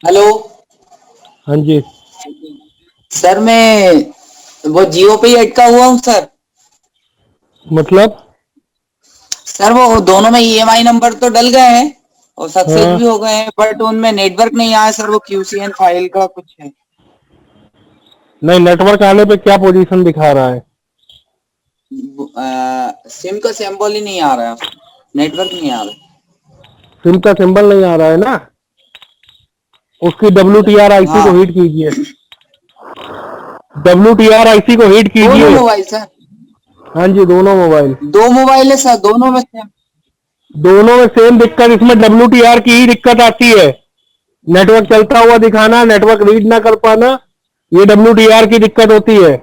Hello. हाँ जी। Sir मैं वो जियो पे ही अटका हुआ हूँ सर। मतलब? सर वो दोनों में ईएमआई नंबर तो डल गए हैं और सक्सेस हाँ। भी हो गए हैं, बट उनमें नेटवर्क नहीं आया सर। वो क्यूसीएन फाइल का कुछ है। नहीं, नेटवर्क आने पे क्या पोजीशन दिखा रहा है? सिम का सिंबल ही नहीं आ रहा है, नेटवर्क नहीं आ रहा। सिम का सिंबल नहीं आ रहा है ना? उसकी WTR IC को हाँ, हीट कीजिए। WTR IC को हीट दोनों कीजिए। Mobile sir. हाँ जी, दोनों मोबाइल। दो मोबाइल है सर, दोनों में सेम। दोनों में सेम दिक्कत, इसमें WTR की ही दिक्कत आती है। नेटवर्क चलता हुआ दिखाना, नेटवर्क रीड ना कर पाना, ये WTR की दिक्कत होती है।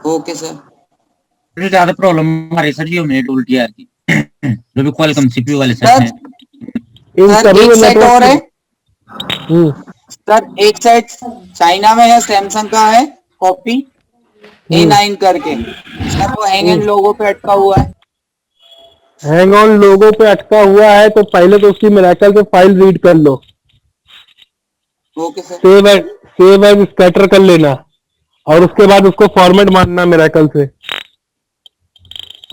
Okay sir. सबसे ज्यादा प्रॉब्लम हमारे सर ये में उल्टी आ रही जो भी क्वालकॉम सीपीयू वाले सेट सर हैं। इन सर सभी एक में सेट नेटवर्क और की। है। हम्म। सर एक सेट चाइना में है, सैमसंग का है कॉपी, हम्म। A9 करके। सर वो हैंग एंड हम्म। लोगो पे अटका हुआ है। हैंग ऑन लोगों पे अटका हुआ है तो पहले तो उसकी मिराकल से फाइल रीड कर लो। Okay sir. Save as scatter कर लेना और उसके बाद उसको फॉर्मेट मारना मिराकल से।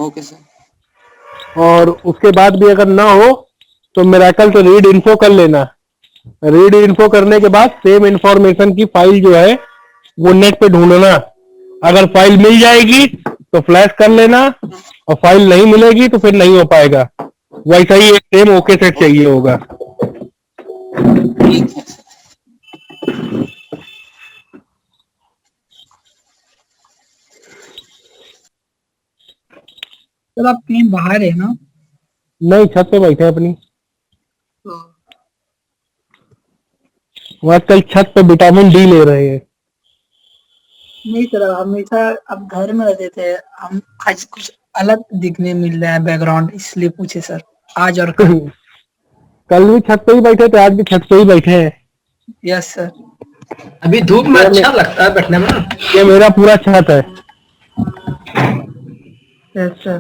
Okay sir. और उसके बाद भी अगर ना हो तो मिराकल से रीड इन्फो कर लेना। रीड इन्फो करने के बाद सेम इंफॉर्मेशन की फाइल जो है वो नेट पे ढूंढना। अगर फाइल मिल जाएगी तो फ्लैश कर लेना, और फाइल नहीं मिलेगी तो फिर नहीं हो पाएगा। वैसा ही एक सेम ओके सेट ओके, चाहिए होगा। ठीक है सर। सर आप कहीं बाहर है ना? नहीं, छत पे बैठे हैं अपनी। तो वो आजकल छत पे विटामिन D ले रहे हैं। नहीं सर, हमेशा अब घर में रहते थे हम, आज कुछ अलग दिखने मिल रहा है बैकग्राउंड, इसलिए पूछे सर, आज और कल। कल भी छत पे ही बैठे थे, आज भी छत पे ही बैठे हैं। Yes sir. अभी धूप में ये अच्छा लगता है बैठने में ना। ये मेरा पूरा छत है। Yes sir.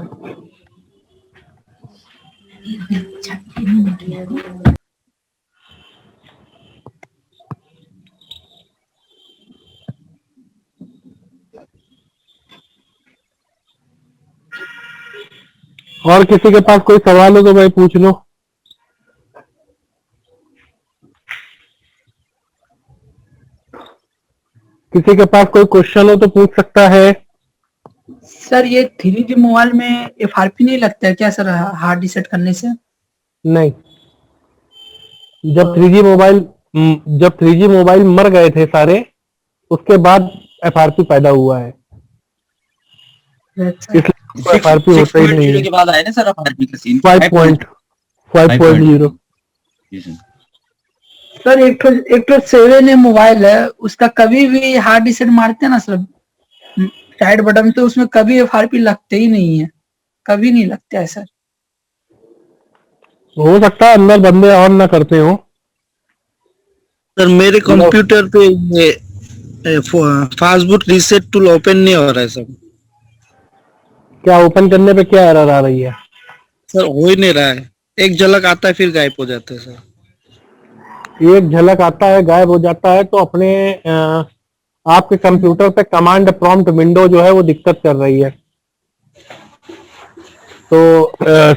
और किसी के पास कोई सवाल हो तो भाई पूछ लो। किसी के पास कोई क्वेश्चन हो तो पूछ सकता है। सर ये 3G मोबाइल में FRP नहीं लगता है क्या सर, हार्ड रीसेट करने से? नहीं। जब तो 3G मोबाइल जब 3G मोबाइल मर गए थे सारे, उसके बाद FRP पैदा हुआ है। Yes sir. इसलिए सिक्स FRP सिक्स होता ही पॉइंट नहीं जीरो है। के बाद आया ना सर आरपी का सीन, five five point point five five point point zero sir एक तो 7 मोबाइल है, उसका कभी भी हार्ड रीसेट मारते हैं ना सर, साइड बटन, तो उसमें कभी FRP लगते ही नहीं है, कभी नहीं लगता है सर। हो सकता है अंदर बंदे ऑन ना करते हो। सर मेरे नो। कंप्यूटर पे ये फास्टबूट रीसेट टूल ओपन नहीं हो रहा है सर। क्या ओपन करने पे क्या एरर आ रही है? सर हो ही नहीं रहा है, एक झलक आता है फिर गायब हो जाता है सर। एक झलक आता है गायब हो जाता है तो अपने आपके कंप्यूटर पे कमांड प्रॉम्प्ट विंडो जो है वो दिक्कत कर रही है। तो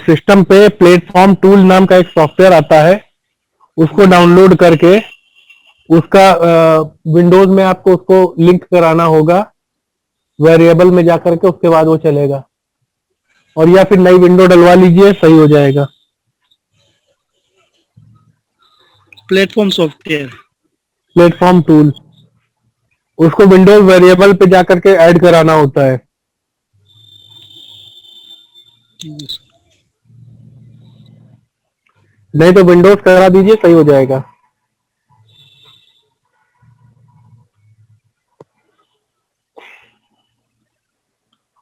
सिस्टम पे प्लेटफॉर्म टूल नाम का एक सॉफ्टवेयर आता है, उसको डाउनलोड करके उसका विंडोज में आपको उसको लिंक कराना होगा वेरिएबल में जाकर के, उसके बाद वो चलेगा। और या फिर नई विंडो डलवा लीजिए, सही हो जाएगा। Platform software. प्लेटफॉर्म टूल, उसको विंडोज वेरिएबल पे जाकर के ऐड कराना होता है। नहीं तो विंडोज करा दीजिए, सही हो जाएगा।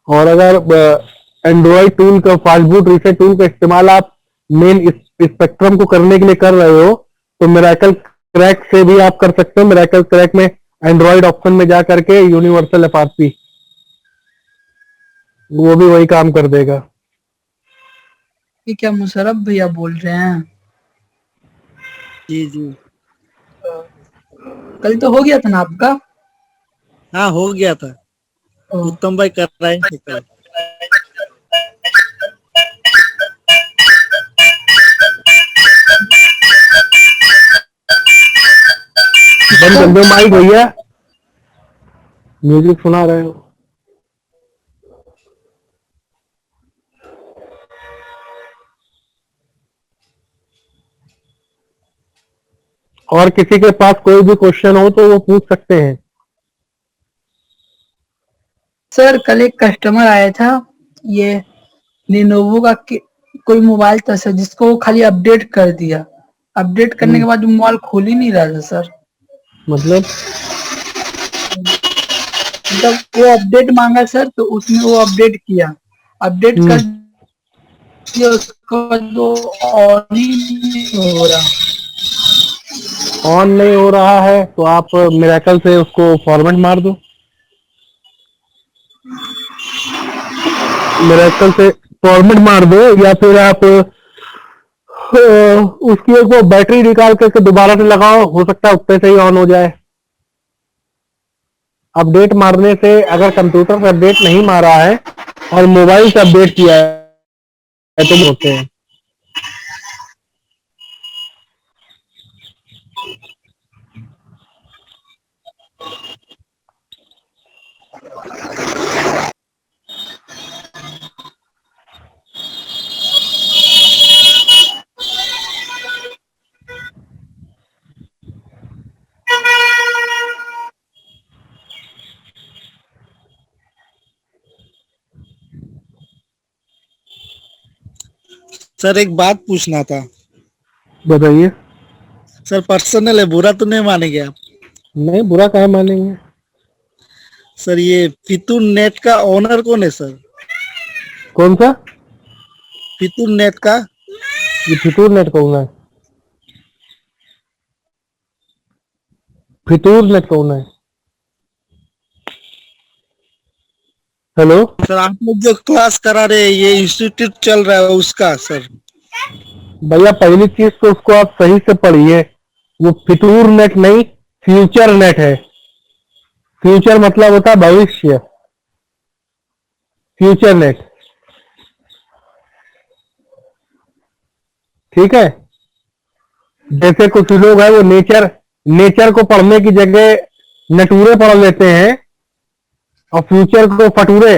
और अगर एंड्रॉइड टूल का फास्टबूट रीसेट टूल का इस्तेमाल आप मेन स्पेक्ट्रम को करने के लिए कर रहे हो तो मिराकल क्रैक से भी आप कर सकते हो। मिराकल क्रैक में एंड्रॉइड ऑप्शन में जा करके यूनिवर्सल एफआरपी, वो भी वही काम कर देगा। ये क्या मुशर्रफ भैया बोल रहे हैं? जी जी। कल तो हो गया था ना आपका? हाँ हो गया था, ओ, उत्तम भाई कर रहे थे कल। बंद कर दो माइक भैया, म्यूजिक सुना रहे हो। और किसी के पास कोई भी क्वेश्चन हो तो वो पूछ सकते हैं। सर कल एक कस्टमर आया था, ये लिनोवो का कोई मोबाइल था सर, जिसको वो खाली अपडेट कर दिया। अपडेट करने के बाद वो मोबाइल खोल ही नहीं रहा था सर। मतलब मतलब वो अपडेट मांगा सर, तो उसने वो अपडेट किया, अपडेट कर दिया, उसके बाद वो ऑन ही नहीं हो रहा। ऑन नहीं हो रहा है तो आप मिरेकल से उसको फॉर्मेट मार दो, मिरेकल से फॉर्मेट मार दो, या फिर आप उसकी एक वो बैटरी निकाल करके दोबारा से लगाओ, हो सकता है उतने से ही ऑन हो जाए। अपडेट मारने से अगर कंप्यूटर से अपडेट नहीं मारा है और मोबाइल से अपडेट किया है तो होते हैं। सर एक बात पूछना था। बताइए। सर पर्सनल है, बुरा तो नहीं मानेंगे आप? नहीं, बुरा काहे मानेंगे। सर ये फितूर नेट का ओनर कौन है सर? कौन सा? फितूर नेट का? ये फितूर नेट कौन है? फितूर नेट कौन है? हेलो सर आप लोग जो क्लास करा रहे हैं, ये इंस्टीट्यूट चल रहा है उसका सर? भैया, पहली चीज तो उसको आप सही से पढ़िए। वो फितूर नेट नहीं, फ्यूचर नेट है। फ्यूचर मतलब होता है भविष्य, फ्यूचर नेट। ठीक है। जैसे कुछ लोग हैं वो नेचर नेचर को पढ़ने की जगह नटूरे पढ़ लेते हैं और फ्यूचर को फटूरे,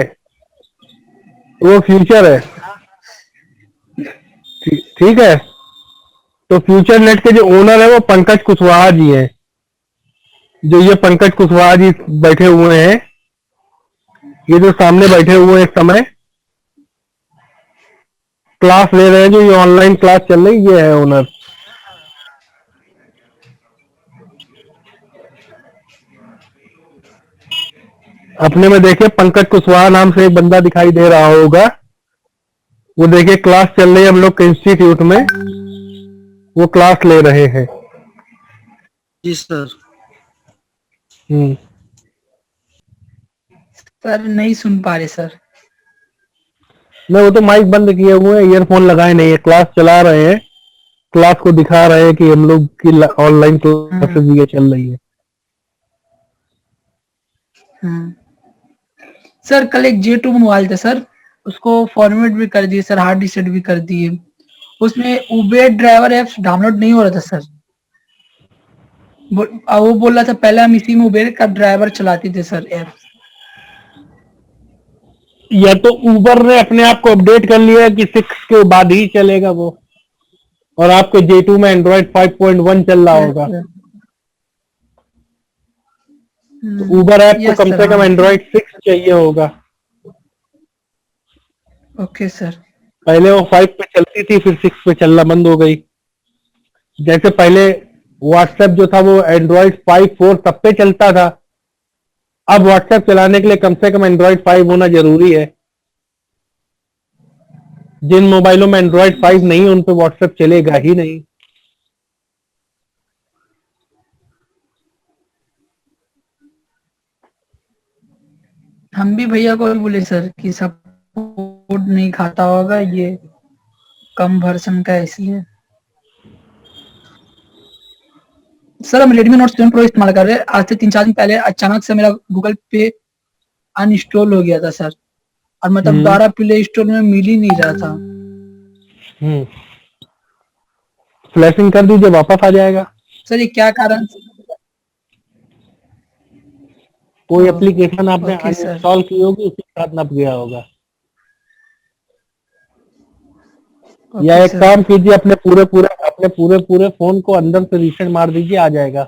वो फ्यूचर है। ठीक है। तो फ्यूचर नेट के जो ओनर है वो पंकज कुशवाहा जी हैं। जो ये पंकज कुशवाहा जी बैठे हुए हैं, ये जो सामने बैठे हुए हैं, इस समय क्लास ले रहे हैं, जो ये ऑनलाइन क्लास चल रही, ये है ओनर। अपने में देखिए पंकज कुशवाहा नाम से एक बंदा दिखाई दे रहा होगा। वो देखिए क्लास चल रही है हम लोग के इंस्टीट्यूट में, वो क्लास ले रहे हैं। जी सर। सर नहीं सुन पा रहे सर। मैं वो तो माइक बंद किए हुए हैं, ईयरफोन लगाए नहीं है, क्लास चला रहे हैं, क्लास को दिखा रहे हैं कि हम लोग की ऑनलाइन क्लासेस ये चल रही है। सर कल एक J2 मोबाइल था सर, उसको फॉर्मेट भी कर दिए सर, हार्ड डिस्क भी कर दिए। उसमें उबेर ड्राइवर एप्स डाउनलोड नहीं हो रहा था सर। वो बोल रहा था पहले हम इसी में उबेर का ड्राइवर चलाते थे सर ऐप। या तो उबर ने अपने आप को अपडेट कर लिया कि 6 के बाद ही चलेगा वो, और आपके J2 में एंड्रॉइड 5.1 चल रहा होगा। तो उबर ऐप को कम से कम एंड्रॉइड 6 चाहिए होगा। Okay sir. पहले वो 5 पे चलती थी, फिर 6 पे चलना बंद हो गई। जैसे पहले व्हाट्सएप जो था वो एंड्रॉइड 5.4 तब पे चलता था, अब व्हाट्सएप चलाने के लिए कम से कम एंड्रॉइड 5 होना जरूरी है। जिन मोबाइलों में एंड्रॉइड 5 नहीं है उन पे व्हाट्सएप चलेगा ही नहीं। हम भी भैया को बोले सर कि सपोर्ट नहीं खाता होगा, ये कम वर्जन का है इसलिए। सर हम Redmi Note 7 Pro इस्तेमाल कर रहे हैं। आज से 3-4 दिन पहले अचानक से मेरा गूगल पे अनइंस्टॉल हो गया था सर, और मतलब दोबारा प्ले स्टोर में मिल ही नहीं रहा था। फ्लैशिंग कर दीजिए, वापस आ जाएगा। सर ये क्या कारण? कोई एप्लीकेशन आपने ओके सर। अनइंस्टॉल की होगी, उसी के साथ नप गया होगा। या ओके एक सर। काम कीजिए, अपने पूरे फोन को अंदर से रीसेट मार दीजिए, आ जाएगा।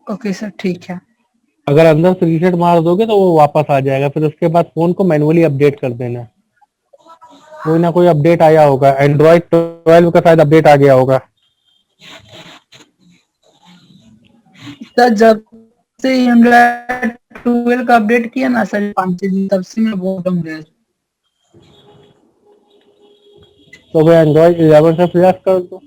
ओके सर ठीक है। अगर अंदर से रीसेट मार दोगे तो वो वापस आ जाएगा। फिर उसके बाद फोन को मैनुअली अपडेट कर देना। कोई ना कोई अपडेट आया होगा, एंड्रॉइड 12 का शायद अपडेट आ गया होगा। सर जब से एंड्रॉइड 12 का अपडेट किया ना सर 5 दिन, तब से मैं बहुत कम गया। तो वो एंड्रॉइड 11 से प्रयास कर दो।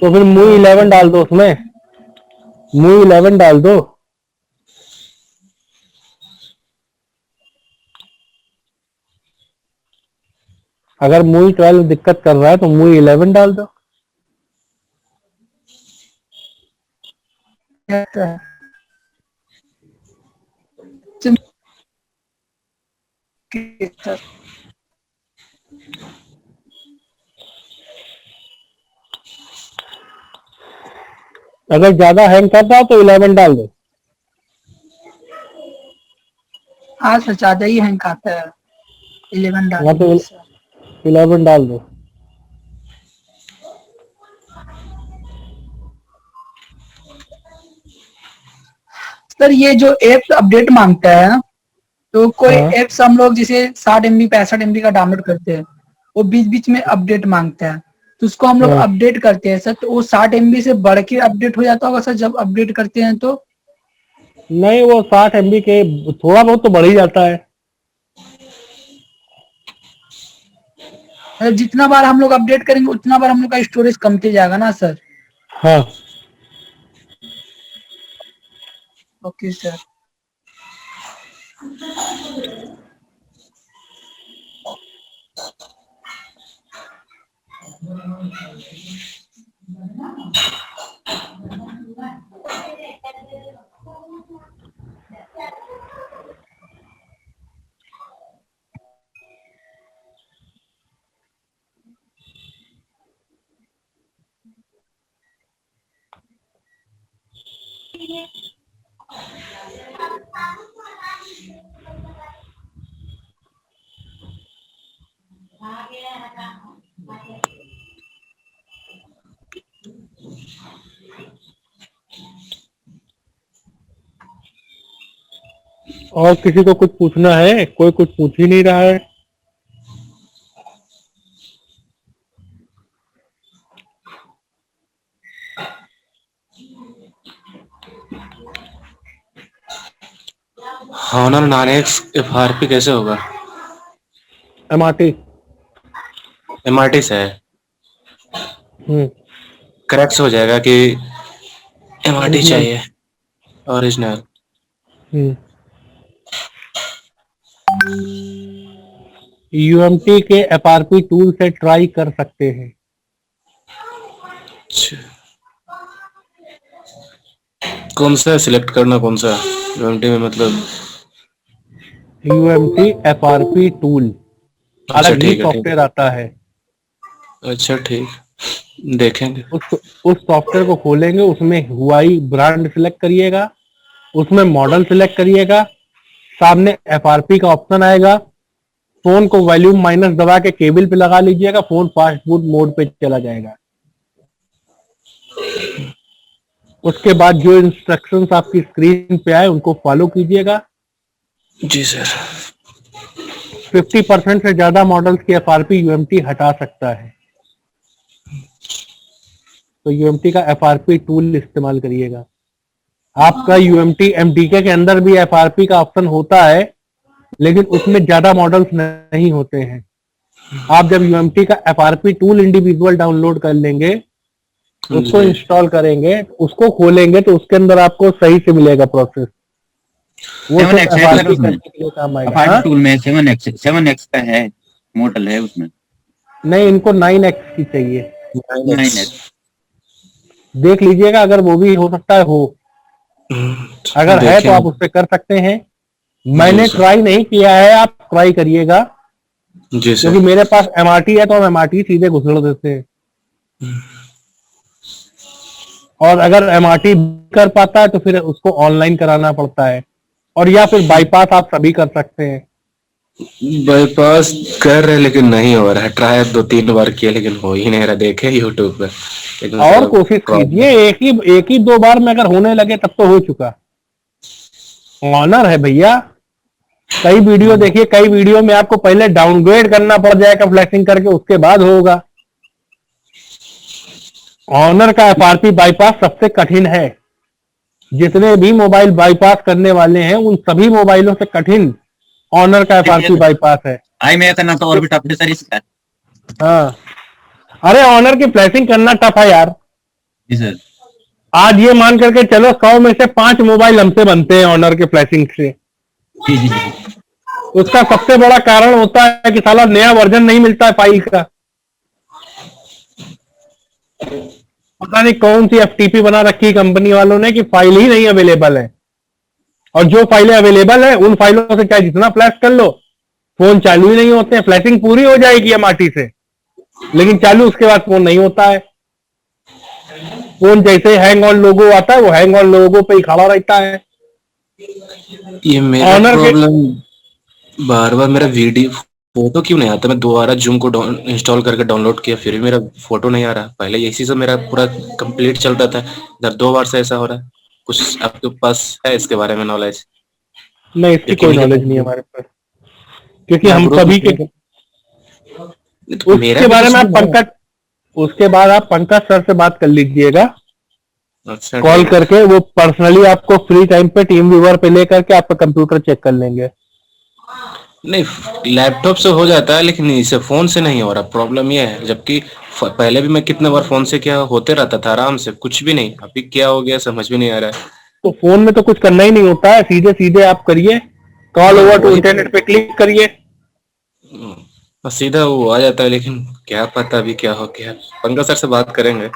तो फिर MUI 11 डाल दो, उसमें MUI 11 डाल दो। अगर MUI 12 दिक्कत कर रहा है तो MUI 11 डाल दो। सर अगर ज्यादा हैंग करता हो तो 11 डाल दो। हाँ सर ज्यादा ही हैंग खाता है। 11 डाल हाँ तो दीजिए सर। 11 डाल दो। सर ये जो एप्स अपडेट मांगता है, तो कोई हाँ। एप्स हम लोग जैसे 60 MB 65 MB का डाउनलोड करते हैं, वो बीच बीच में अपडेट मांगता है, तो उसको हम लोग हाँ। अपडेट करते हैं सर, तो वो 60 MB से बढ़ के अपडेट हो जाता होगा सर जब अपडेट करते हैं तो? नहीं, वो 60 MB के थोड़ा बहुत तो बढ़ ही जाता है। जितना बार हम लोग अपडेट करेंगे उतना बार हम लोग का स्टोरेज कमते जाएगा ना सर? हाँ। Okay sir. और किसी को कुछ पूछना है? कोई कुछ पूछ ही नहीं रहा है। हॉनर 9X FRP कैसे होगा? MRT। MRT से है, क्रैक्स हो जाएगा कि MRT Original। चाहिए? ओरिजिनल। UMT के FRP टूल से ट्राई कर सकते हैं। अच्छा, कौन सा सिलेक्ट करना, कौन सा UMT में? मतलब UMT FRP टूल अच्छा अलग ही ठीक है, ठीक सॉफ्टवेयर आता है। है। अच्छा ठीक, देखेंगे। उस सॉफ्टवेयर को खोलेंगे, उसमें हुआई ब्रांड सिलेक्ट करिएगा, उसमें मॉडल सिलेक्ट करिएगा, सामने FRP का ऑप्शन आएगा, फोन को वॉल्यूम माइनस दबा के केबल पे लगा लीजिएगा, फोन फास्ट बूट मोड पे चला जाएगा। उसके बाद जो इंस्ट्रक्शंस आपकी स्क्रीन पे आए उनको फॉलो कीजिएगा। जी सर। 50% से ज्यादा मॉडल्स की FRP UMT हटा सकता है, तो UMT का FRP टूल इस्तेमाल करिएगा। आपका UMT MTK के अंदर भी FRP का ऑप्शन होता है, लेकिन उसमें ज्यादा मॉडल्स नहीं होते हैं। आप जब UMT का FRP टूल इंडिविजुअल डाउनलोड कर लेंगे, उसको इंस्टॉल करेंगे, उसको खोलेंगे, तो उसके अंदर आपको सही से मिलेगा प्रोसेस। वो 7X सिर्फ है सर FRP उसमें, करने के लिए काम आएगा। FRP हाँ? टूल में 7X का है, मॉडल है उसमें। नहीं, इनको 9X की चाहिए। 9X देख लीजिएगा, अगर वो भी हो सकता है हो, अगर है तो देखें। आप उस पर कर सकते हैं। जी मैंने सर। ट्राई नहीं किया है, आप ट्राई करिएगा, जी क्योंकि सर। मेरे पास MRT है तो हम MRT सीधे घुसड़ देते हैं। और अगर MRT कर पाता है तो फिर उसको ऑनलाइन कराना पड़ता है, और या फिर बाईपास आप सभी कर सकते हैं। बाईपास कर रहे लेकिन नहीं हो रहा है, ट्राई 2-3 बार किया लेकिन हो ही नहीं रहा, देखे यूट्यूब पे लेकिन और साला कोशिश कीजिए, प्रॉब्लम। एक ही 2 बार में अगर होने लगे तब तो हो चुका। ऑनर है भैया। कई वीडियो देखिए, कई वीडियो में आपको पहले डाउनग्रेड करना पड़ जाएगा फ्लैशिंग करके, उसके बाद होगा। ऑनर का FRP बाईपास सबसे कठिन है। जितने भी मोबाइल बाईपास करने वाले हैं उन सभी मोबाइलों से कठिन ऑनर का FRP बाईपास है। आई मैं करना तो और भी टफ है सर इसका। हाँ, अरे ऑनर की फ्लैशिंग करना टफ है यार। जी सर। आज ये मान करके चलो 100 में से 5 मोबाइल हमसे बनते हैं ऑनर के फ्लैशिंग से। जी जी जी। उसका सबसे बड़ा कारण होता है कि साला नया वर्जन नहीं मिलता है फाइल का। पता नहीं कौन सी FTP बना रखी है कंपनी वालों ने कि फाइल ही नहीं अवेलेबल है, और जो फाइलें अवेलेबल है उन फाइलों से चाहे जितना फ्लैश कर लो, फोन चालू ही नहीं होते हैं। फ्लैशिंग पूरी हो जाएगी MRT से, लेकिन चालू उसके बाद फोन नहीं होता है। फोन जैसे हैंग ऑन लोगो आता है, वो हैंग ऑन लोगो पे ही खड़ा रहता है। ये मेरा ऑनर के प्रॉब्लम, बार बार मेरा वीडियो फोटो क्यों नहीं आता? मैं दोबारा जूम को इंस्टॉल करके डाउनलोड किया, फिर भी मेरा फोटो नहीं आ रहा। पहले इसी से मेरा पूरा कंप्लीट चलता था, इधर 2 बार से ऐसा हो रहा है। कुछ आपके पास है इसके बारे में नॉलेज? नहीं, इसकी क्योंकि कोई मुझे नॉलेज नहीं है हमारे पास, क्योंकि मैं हम ग्रुप सभी के। तो मेरा उसके भी तो बारे में आप इसमें है। पंकज उसके बाद आप पंकज सर से बात कर लीजिएगा, अच्छा कॉल ठीक है। करके। वो पर्सनली आपको फ्री टाइम पे टीम व्यूअर पे लेकर के आपका कंप्यूटर चेक कर लेंगे। नहीं, लैपटॉप से हो जाता है लेकिन इसे फोन से नहीं हो रहा। प्रॉब्लम ये है, जबकि पहले भी मैं कितने बार फोन से क्या होते रहता था आराम से, कुछ भी नहीं। अभी क्या हो गया समझ भी नहीं आ रहा है। तो फोन में तो कुछ करना ही नहीं होता है, सीधे सीधे आप करिए, कॉल हाँ ओवर टू वही तो। इंटरनेट पे क्लिक करिए। बस सीधा वो आ जाता है, लेकिन क्या पता अभी क्या हो गया। पंकज सर से बात करेंगे।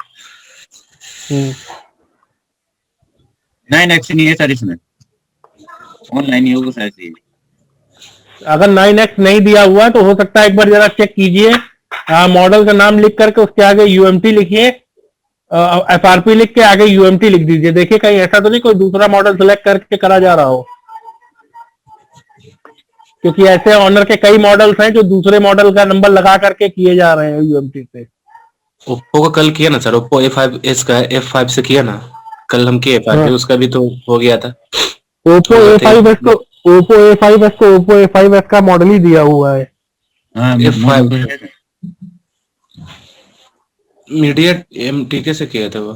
9X नहीं है सर इसमें, ऑनलाइन ही होगा शायद से। अगर 9X नहीं दिया हुआ है तो हो सकता है एक बार जरा चेक कीजिए। मॉडल का नाम लिख करके उसके आगे UMT लिखिए, FRP लिख के आगे UMT लिख दीजिए। देखिए कहीं ऐसा तो नहीं कोई दूसरा मॉडल सेलेक्ट करके करा जा रहा हो, क्योंकि ऐसे ऑनर के कई मॉडल्स हैं जो दूसरे मॉडल का नंबर लगा करके किए जा रहे हैं UMT से। ओप्पो का कल किया ना सर, ओप्पो A5s का F5 से किया ना कल हम किए। हाँ, FRP उसका भी तो हो गया था। ओप्पो थोड़ा थे A5s को ओप्पो A5s का मॉडल ही दिया हुआ है। हाँ F5 मॉडल तो है। मीडिया MTK से किया था वो।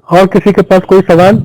और किसी के पास कोई सवाल?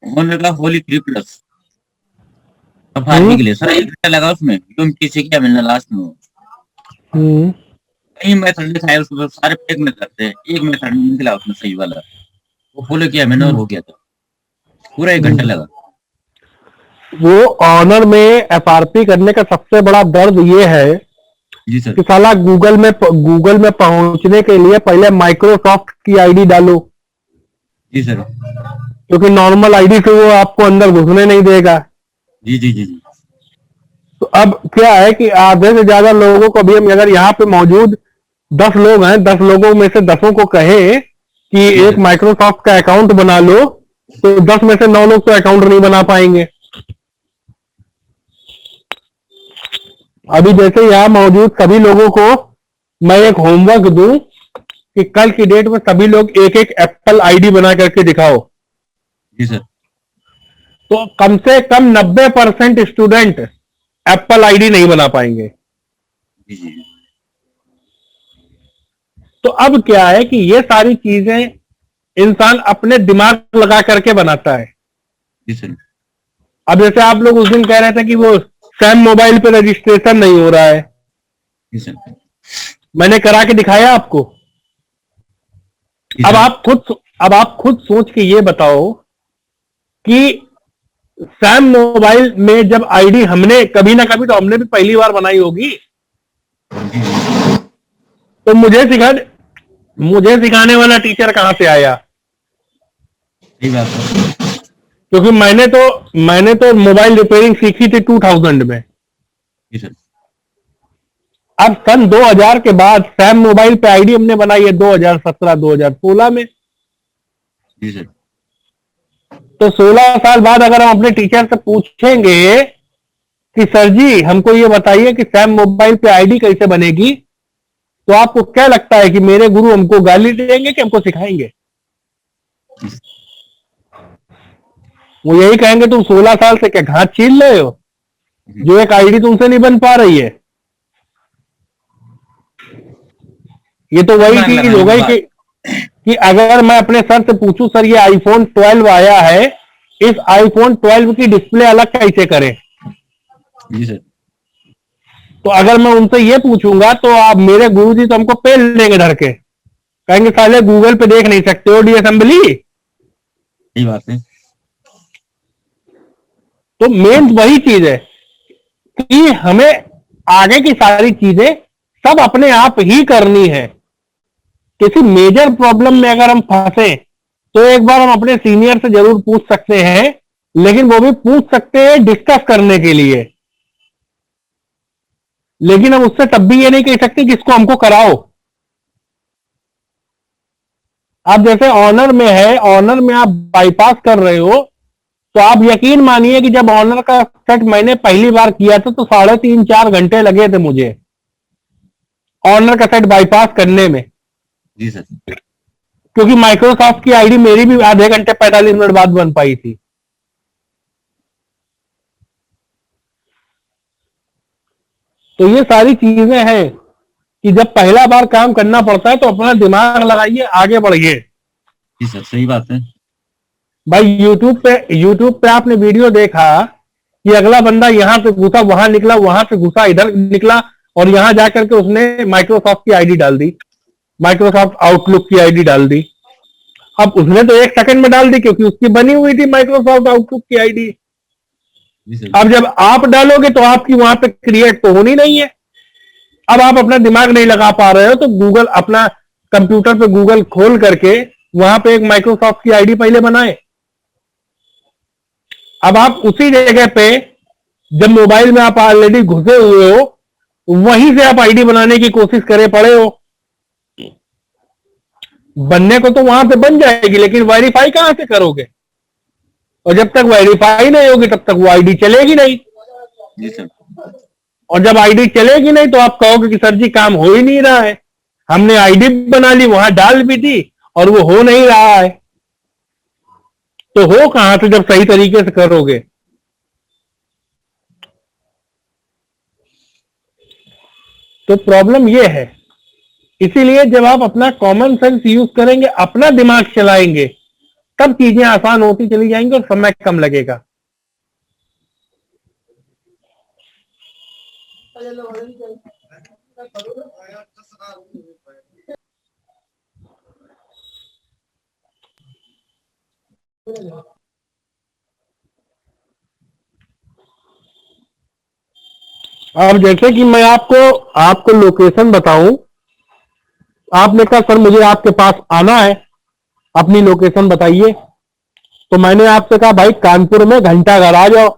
होने का होली 3+ FRP के लिए सर 1 घंटा लगा उसमें, UMT से किया मैंने लास्ट में। कई मेथड दिखाया उसमें, सारे फेक मेथड थे, एक मेथड निकला उसमें सही वाला, वो फॉलो किया मैंने और हो गया था। पूरा 1 घंटा लगा। वो ऑनर में FRP करने का सबसे बड़ा दर्द ये है जी सर। कि साला गूगल में पहुंचने के लिए पहले माइक्रोसॉफ्ट की आईडी डालो, जी सर। क्योंकि नॉर्मल आईडी से वो आपको अंदर घुसने नहीं देगा। जी जी जी जी। तो अब क्या है कि आधे से ज्यादा लोगों को भी हम अगर यहाँ पे मौजूद 10 लोग हैं, 10 लोगों में से 10 को कहे कि जी एक सर। माइक्रोसॉफ्ट का अकाउंट बना लो, तो 10 में से 9 लोग तो अकाउंट नहीं बना पाएंगे। अभी जैसे यहाँ मौजूद सभी लोगों को मैं एक होमवर्क दूं कि कल की डेट में सभी लोग एक एक एप्पल आईडी बना करके दिखाओ, जी सर। तो कम से कम 90% स्टूडेंट एप्पल आईडी नहीं बना पाएंगे। जी जी तो अब क्या है कि ये सारी चीजें इंसान अपने दिमाग लगा करके बनाता है। जी सर। अब जैसे आप लोग उस दिन कह रहे थे कि वो सैम मोबाइल पे रजिस्ट्रेशन नहीं हो रहा है, जी सर। मैंने करा के दिखाया आपको। जी अब सर। आप खुद सोच के ये बताओ कि सैम मोबाइल में जब आईडी हमने कभी ना कभी, तो हमने भी पहली बार बनाई होगी, जी जी। तो मुझे सिखाने वाला टीचर कहां से आया? सही बात है। क्योंकि मैंने तो मोबाइल रिपेयरिंग सीखी थी 2000 में। जी सर। अब सन 2000 के बाद सैम मोबाइल पे आईडी हमने बनाई है 2017 2016 में। जी सर। तो 16 साल बाद अगर हम अपने टीचर से पूछेंगे कि सर जी हमको ये बताइए कि सैम मोबाइल पे आईडी कैसे बनेगी, तो आपको क्या लगता है कि मेरे गुरु हमको गाली देंगे कि हमको सिखाएंगे? वो यही कहेंगे तुम 16 साल से क्या घास छील रहे हो, जो एक आईडी तुमसे नहीं बन पा रही है। ये तो वही दिमाग चीज लगाने हो की गई बात। कि अगर मैं अपने सर से पूछूं सर ये आईफोन 12 आया है, इस आईफोन 12 की डिस्प्ले अलग कैसे करें, जी सर। तो अगर मैं उनसे ये पूछूंगा तो आप मेरे गुरुजी तो हमको पेल देंगे धर के, कहेंगे साले गूगल पे देख नहीं सकते हो डी असेंबली। सही बात है। तो मेन वही चीज है कि हमें आगे की सारी चीजें सब अपने आप ही करनी है। किसी मेजर प्रॉब्लम में अगर हम फंसे तो एक बार हम अपने सीनियर से जरूर पूछ सकते हैं, लेकिन वो भी पूछ सकते हैं डिस्कस करने के लिए, लेकिन हम उससे तब भी ये नहीं कह सकते कि इसको हमको कराओ। आप जैसे ऑनर में है, ऑनर में आप बाईपास कर रहे हो, तो आप यकीन मानिए कि जब ऑनर का सेट मैंने पहली बार किया था तो 3.5-4 घंटे लगे थे मुझे ऑनर का सेट बाईपास करने में, जी सर। क्योंकि माइक्रोसॉफ्ट की आईडी मेरी भी आधे घंटे 45 मिनट बाद बन पाई थी। तो ये सारी चीजें हैं कि जब पहला बार काम करना पड़ता है तो अपना दिमाग लगाइए, आगे बढ़िए। जी सर। सही बात है। भाई यूट्यूब पे आपने वीडियो देखा कि अगला बंदा यहां से घुसा वहां निकला, वहां से घुसा इधर निकला, और यहां जाकर के उसने माइक्रोसॉफ्ट की आईडी डाल दी, माइक्रोसॉफ्ट आउटलुक की आईडी डाल दी। अब उसने तो 1 सेकंड में डाल दी क्योंकि उसकी बनी हुई थी माइक्रोसॉफ्ट आउटलुक की आईडी। जी सर। अब जब आप डालोगे तो आपकी वहां पे क्रिएट तो होनी नहीं है। अब आप अपना दिमाग नहीं लगा पा रहे हो तो गूगल, अपना कंप्यूटर पे गूगल खोल करके वहां पे एक माइक्रोसॉफ्ट की आईडी पहले बनाए। अब आप उसी जगह पे जब मोबाइल में आप ऑलरेडी घुसे हुए हो वहीं से आप आईडी बनाने की कोशिश करे पड़े हो। बनने को तो वहां से बन जाएगी, लेकिन वेरीफाई कहां से करोगे? और जब तक वेरीफाई नहीं होगी तब तक वो आईडी चलेगी नहीं। जी सर। और जब आईडी चलेगी नहीं तो आप कहोगे कि सर जी काम हो ही नहीं रहा है, हमने आईडी बना ली, वहां डाल भी दी और वो हो नहीं रहा है। तो हो कहां से जब सही तरीके से करोगे? तो प्रॉब्लम ये है। इसीलिए जब आप अपना कॉमन सेंस यूज करेंगे, अपना दिमाग चलाएंगे, तब चीजें आसान होती चली जाएंगी और समय कम लगेगा। अब जैसे कि मैं आपको लोकेशन बताऊं, आपने कहा सर मुझे आपके पास आना है, अपनी लोकेशन बताइए। तो मैंने आपसे कहा भाई कानपुर में घंटा घर आ जाओ।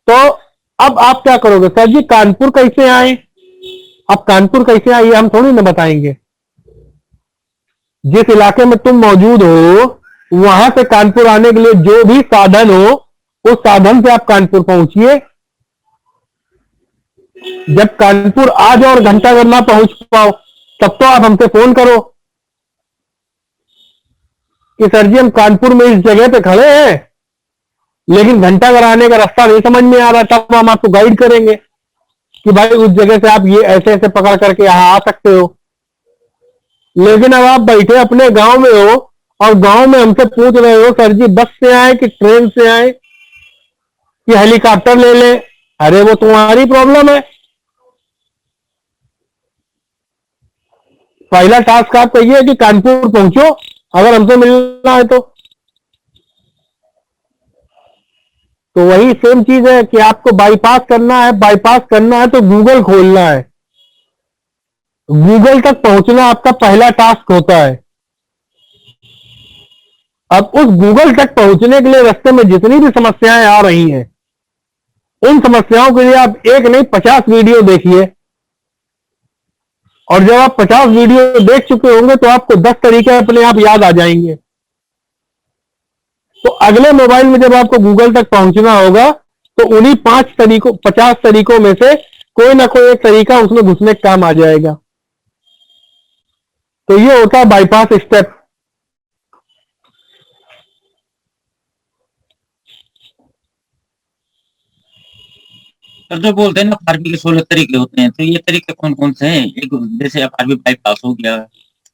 तो अब आप क्या करोगे सर जी, कानपुर कैसे आए? अब कानपुर कैसे आइए हम थोड़ी ना बताएंगे। जिस इलाके में तुम मौजूद हो वहां से कानपुर आने के लिए जो भी साधन हो उस साधन से आप कानपुर पहुंचिए। जब कानपुर आ जाओ और घंटाघर ना पहुंच पाओ तब तो आप हमसे फोन करो कि सर जी हम कानपुर में इस जगह पे खड़े हैं लेकिन घंटाघर आने का रास्ता नहीं समझ में आ रहा, तब हम आपको गाइड करेंगे कि भाई उस जगह से आप ये ऐसे ऐसे पकड़ करके यहां आ सकते हो। लेकिन अब आप बैठे अपने गांव में हो और गांव में हमसे पूछ रहे हो सर जी बस से आए कि ट्रेन से आए कि हेलीकॉप्टर ले ले। अरे वो तुम्हारी प्रॉब्लम है। पहला टास्क आपका ये है कि कानपुर पहुंचो अगर हमसे मिलना है तो वही सेम चीज है कि आपको बाईपास करना है। बाईपास करना है तो गूगल खोलना है। गूगल तक पहुंचना आपका पहला टास्क होता है। अब उस गूगल तक पहुंचने के लिए रास्ते में जितनी भी समस्याएं आ रही हैं उन समस्याओं के लिए आप एक नहीं 50 वीडियो देखिए। और जब आप 50 वीडियो देख चुके होंगे तो आपको 10 तरीके अपने आप याद आ जाएंगे। तो अगले मोबाइल में जब आपको गूगल तक पहुंचना होगा तो उन्हीं 50 तरीकों में से कोई ना कोई एक तरीका उसमें घुसने का काम आ जाएगा। तो ये होता है बाईपास स्टेप। सर जो बोलते हैं ना आरबी के 16 तरीके होते हैं, तो ये तरीके कौन कौन से हैं? एक जैसे आरबी बाईपास हो गया,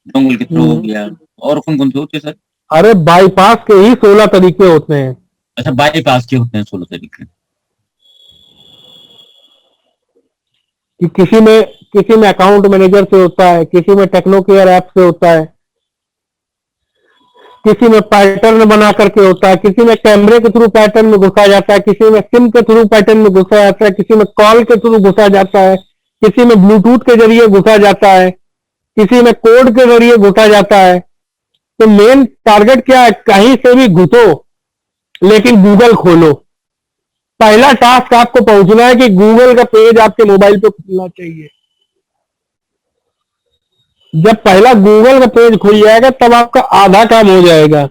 डोंगल के थ्रू हो गया, और कौन कौन से होते हैं सर? अरे बाईपास के ही 16 तरीके होते हैं। अच्छा, बाईपास के होते हैं 16 तरीके। कि किसी में अकाउंट मैनेजर से होता है, किसी में टेक्नो केयर ऐप से होता है, किसी में पैटर्न बना करके होता है, किसी में कैमरे के थ्रू पैटर्न में घुसा जाता है, किसी में सिम के थ्रू पैटर्न में घुसा जाता है, किसी में कॉल के थ्रू घुसा जाता है, किसी में ब्लूटूथ के जरिए घुसा जाता है, किसी में कोड के जरिए घुसा जाता है। तो मेन टारगेट क्या है? कहीं से भी घुसो लेकिन गूगल खोलो। पहला टास्क आपको पहुंचना है कि गूगल का पेज आपके मोबाइल पे खुलना चाहिए। जब पहला गूगल का पेज खुल जाएगा तब आपका आधा काम हो जाएगा।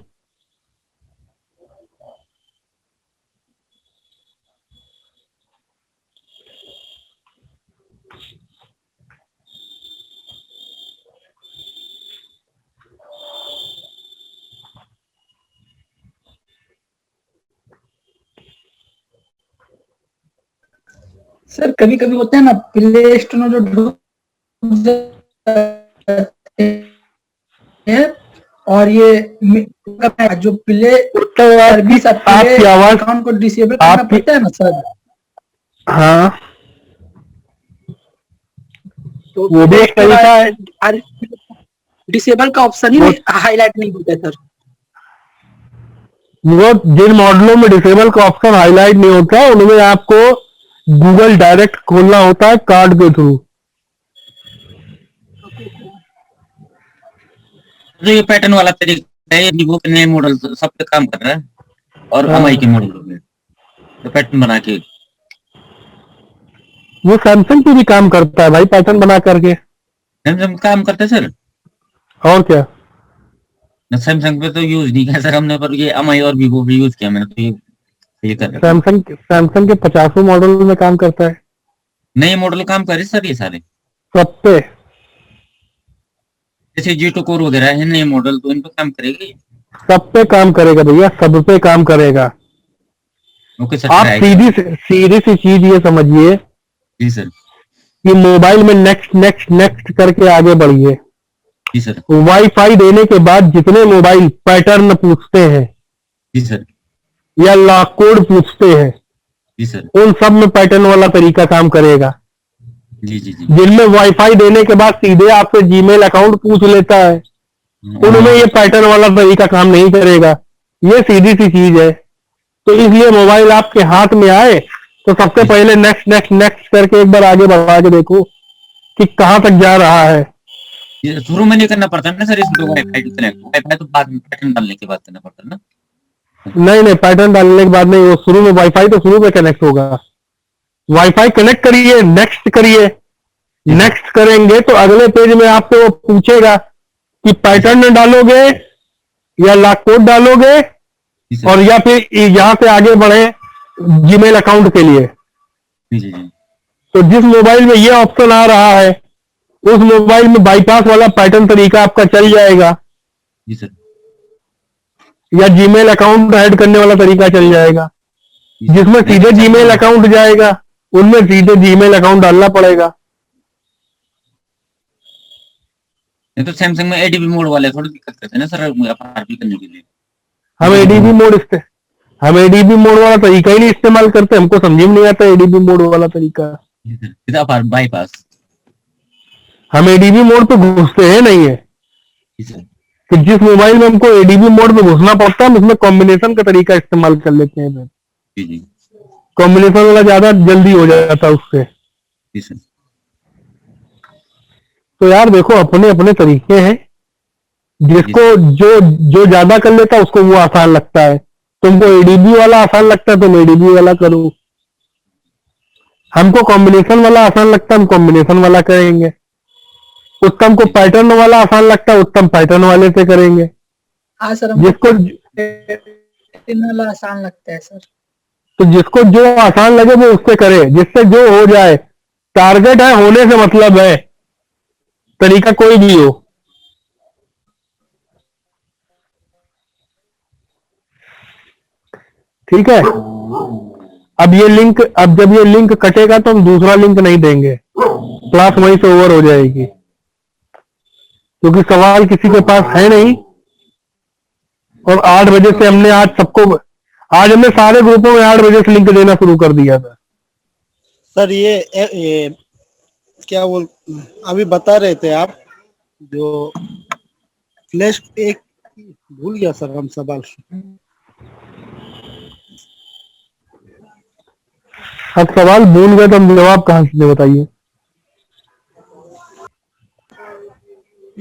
सर कभी कभी होता है ना प्ले स्टोर में जो ढूंढ जाते हैं और ये जो प्ले सर्विस आपकी आवाज अकाउंट को डिसेबल करना पड़ता है ना सर। हाँ तो वो भी एक तरीका है। डिसेबल का ऑप्शन ही हाईलाइट नहीं होता है सर। वो जिन मॉडलों में डिसेबल का ऑप्शन हाईलाइट नहीं होता है उनमें आपको गूगल डायरेक्ट खोलना होता है कार्ड के थ्रू। जो ये पैटर्न वाला तरीका है, ये वीवो के नए मॉडल सब पे काम कर रहा है और एमआई के मॉडल में तो पैटर्न बना के। वो सैमसंग पे भी काम करता है भाई पैटर्न बना करके। सैमसंग काम करता है सर? और क्या, सैमसंग पे तो यूज नहीं किया सर हमने, पर ये एमआई और वीवो पे यूज किया मैंने, तो ये कर रहा है। सैमसंग के 50 मॉडल में काम करता है। नए मॉडल काम कर रहे सर ये सारे सब पे, जैसे G2 कोर वगैरह है नए मॉडल, तो इन पे काम करेगा? सब पे काम करेगा भैया, सब पे काम करेगा। Okay sir. आप सीधी सी चीज ये समझिए जी सर। कि मोबाइल में नेक्स्ट नेक्स्ट नेक्स्ट करके आगे बढ़िए। जी सर। वाईफाई देने के बाद जितने मोबाइल पैटर्न पूछते हैं जी सर। या लॉक कोड पूछते हैं, जी सर। उन सब में पैटर्न वाला तरीका काम करेगा। जी जी जी। जिनमें वाईफाई देने के बाद सीधे आपसे जीमेल अकाउंट पूछ लेता है उनमें ये पैटर्न वाला तरीका काम नहीं करेगा। ये सीधी सी चीज है। तो इसलिए मोबाइल आपके हाथ में आए तो सबसे पहले नेक्स्ट नेक्स्ट नेक्स्ट करके एक बार आगे बढ़ा के देखो कि कहाँ तक जा रहा है। ये शुरू में नहीं करना पड़ता ना सर, इसमें वाईफाई कनेक्ट, वाईफाई तो बाद में पैटर्न डालने के बाद करना पड़ता है ना। नहीं नहीं, पैटर्न डालने के बाद नहीं, वो शुरू में वाईफाई तो शुरू में कनेक्ट होगा। वाईफाई कनेक्ट करिए, नेक्स्ट करिए। नेक्स्ट करेंगे तो अगले पेज में आपसे वो पूछेगा कि पैटर्न डालोगे या लॉक कोड डालोगे, जी सर। और या फिर यहाँ से आगे बढ़े जीमेल अकाउंट के लिए। जी जी जी तो जिस मोबाइल में ये ऑप्शन आ रहा है उस मोबाइल में बाईपास वाला पैटर्न तरीका आपका चल जाएगा, जी सर। या जीमेल अकाउंट ऐड करने वाला तरीका चल जाएगा। जी सर। जिसमें सीधे जीमेल अकाउंट जाएगा उनमें सीधे जीमेल अकाउंट डालना पड़ेगा। नहीं तो सैमसंग में एडीबी मोड वाले थोड़ी दिक्कत करते हैं ना सर, एफआरपी करने के लिए। हम एडीबी मोड वाला तरीका ही नहीं इस्तेमाल करते, हमको समझ में नहीं आता एडीबी मोड वाला तरीका। जी सर, सीधा बाईपास। हम एडीबी मोड पे घुसते हैं नहीं है जी सर। कि जिस मोबाइल में हमको एडीबी मोड में घुसना पड़ता है हम उसमें कॉम्बिनेशन का तरीका इस्तेमाल कर लेते हैं। जी जी कॉम्बिनेशन वाला ज्यादा जल्दी हो जाता है उससे। जी सर। तो यार देखो अपने अपने तरीके हैं, जिसको जो जो ज्यादा कर लेता है उसको वो आसान लगता है। तुमको एडीबी वाला आसान लगता है तुम एडीबी वाला करो, हमको कॉम्बिनेशन वाला आसान लगता है हम कॉम्बिनेशन वाला करेंगे। उत्तम को पैटर्न वाला आसान लगता है उत्तम पैटर्न वाले से करेंगे। हाँ सर, जिसको वाला आसान लगता है सर। तो जिसको जो आसान लगे वो उससे करे, जिससे जो हो जाए। टारगेट है, होने से मतलब है, तरीका कोई भी हो। ठीक है। अब जब ये लिंक कटेगा तो हम दूसरा लिंक नहीं देंगे, क्लास वहीं से ओवर हो जाएगी, क्योंकि सवाल किसी के पास है नहीं। और 8 बजे से हमने आज हमने सारे ग्रुपों में 8 बजे से लिंक देना शुरू कर दिया था। सर ये क्या बोल अभी बता रहे थे आप, जो फ्लैश एक भूल गया सर हम सवाल। अब सवाल भूल गए तो हम जवाब कहाँ से दें बताइए।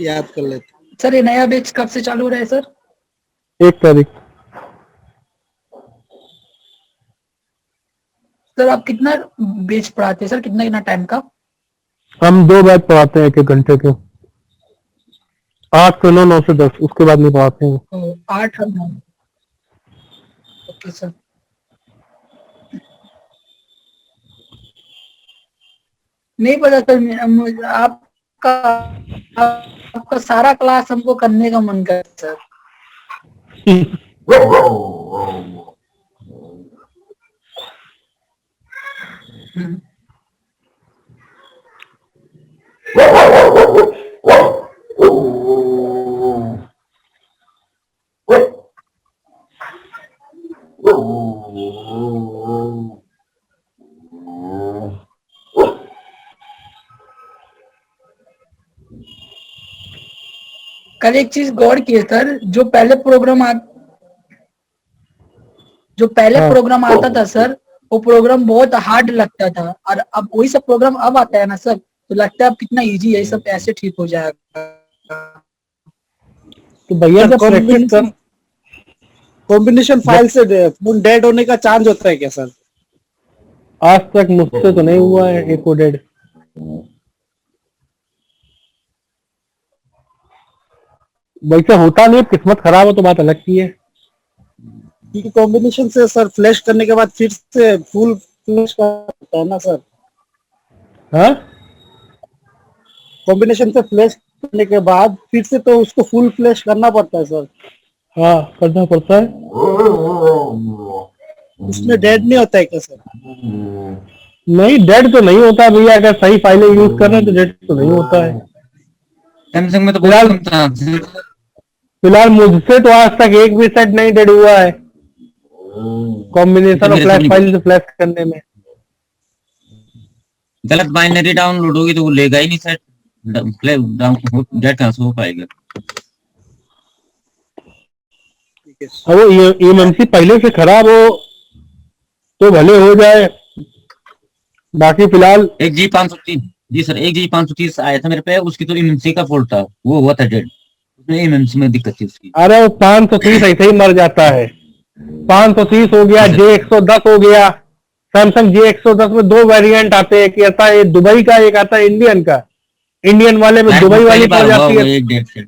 याद कर लेते। सर ये नया बैच कब से चालू हो रहा है सर? 1 तारीख। सर आप कितना बैच पढ़ाते हैं सर, कितना कितना टाइम का? हम 2 बैच पढ़ाते हैं 1 घंटे के, 8 से 9, 9 से 10, उसके बाद नहीं पढ़ाते हैं। 8 और 9। Okay sir. नहीं पता सर, आपका सारा क्लास हमको करने का मन कर सर। कल एक चीज गौर किए सर, जो पहले प्रोग्राम आता था सर, वो प्रोग्राम बहुत हार्ड लगता था, और अब वही सब प्रोग्राम अब आता है ना सर, तो लगता है अब कितना इजी है, ये सब ऐसे ठीक हो जाएगा। तो भैया जब प्रैक्टिस कर कॉम्बिनेशन फाइल से डेड होने का चांस होता है क्या सर? आज तक मुझसे तो नहीं हुआ है एक डेड। वैसे होता नहीं, किस्मत खराब हो तो बात अलग की है। क्योंकि कॉम्बिनेशन से सर फ्लैश करने के बाद फिर से फुल फ्लैश करता है ना सर। हाँ, कॉम्बिनेशन से फ्लैश करने के बाद फिर से तो उसको फुल फ्लैश करना पड़ता है सर। हाँ करना पड़ता है। उसमें डेड नहीं होता है क्या सर? नहीं, डेड तो नहीं होता भैया, अगर सही फाइलें यूज कर रहे हैं तो डेड तो नहीं होता है। सैमसंग में तो बहुत कम था। फिलहाल मुझसे तो आज तक एक भी सेट नहीं डेड हुआ है कॉम्बिनेशन और फ्लैश फाइल से फ्लैश करने में। गलत बाइनरी डाउनलोड होगी तो वो लेगा ही नहीं सेट, डेट कहाँ से हो पाएगा। अब वो EMMC पहले से खराब हो तो भले हो जाए, बाकी फिलहाल एक G530 जी सर, एक G530 आया था मेरे पे, उसकी तो एमएमसी का फॉल्ट था, वो हुआ था डेड, उसमें एमएमसी में दिक्कत थी उसकी। अरे वो 530 ऐसे ही मर जाता है। 530 हो गया, J110 हो गया। सैमसंग J110 में 2 वेरिएंट आते हैं, एक आता है दुबई का, एक आता है इंडियन का। इंडियन वाले में दुबई वाली पहली पड़ बार हुआ जाती वो है, एक डेढ़ से।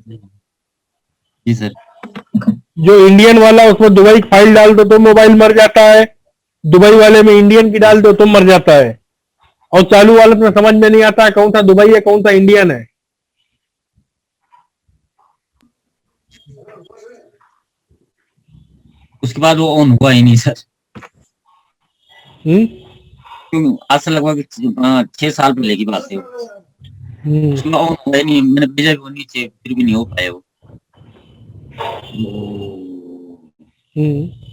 जी सर। जो इंडियन वाला उसमें दुबई की फाइल डाल दो तो मोबाइल मर जाता है, दुबई वाले में इंडियन की डाल दो तो मर जाता है। और चालू वाले में समझ में नहीं आता है कौन सा दुबई है कौन सा इंडियन है। उसके बाद वो ऑन हुआ ही नहीं सर, हम्म क्योंकि आज से लगभग 6 साल पहले की बात है वो। हम्म उसके बाद ऑन हुआ ही नहीं, मैंने भेजा भी वो नीचे, फिर भी नहीं हो पाया वो। हम्म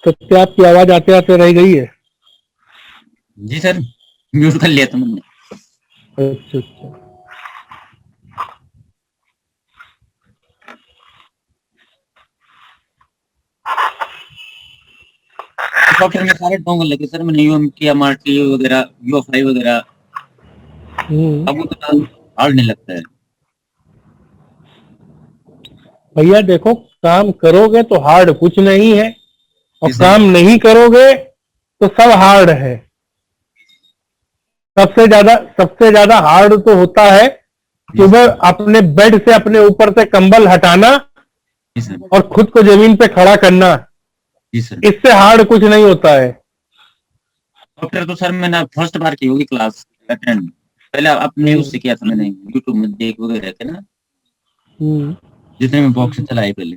सत्या आपकी आवाज आते आते रह गई है। जी सर, म्यूट कर लिया था मैंने। अच्छा अच्छा। सॉफ्टवेयर में सारे डोंगल लगे सर, मैंने यूएमटी एमआरटी वगैरह, यूएफआई वगैरह, अब उतना हार्ड नहीं लगता है। भैया देखो, काम करोगे तो हार्ड कुछ नहीं है, और जी सर। काम नहीं करोगे तो सब हार्ड है। सबसे ज्यादा हार्ड तो होता है सुबह अपने बेड से, अपने ऊपर से कंबल हटाना जी सर। और खुद को जमीन पे खड़ा करना। जी सर। इससे हार्ड कुछ नहीं होता है। सॉफ्टवेयर तो सर मैंने फर्स्ट बार की होगी क्लास अटेंड, पहले अपने उससे किया था मैंने, यूट्यूब में देख वगैरह के ना, जितने में बॉक्स चलाए पहले।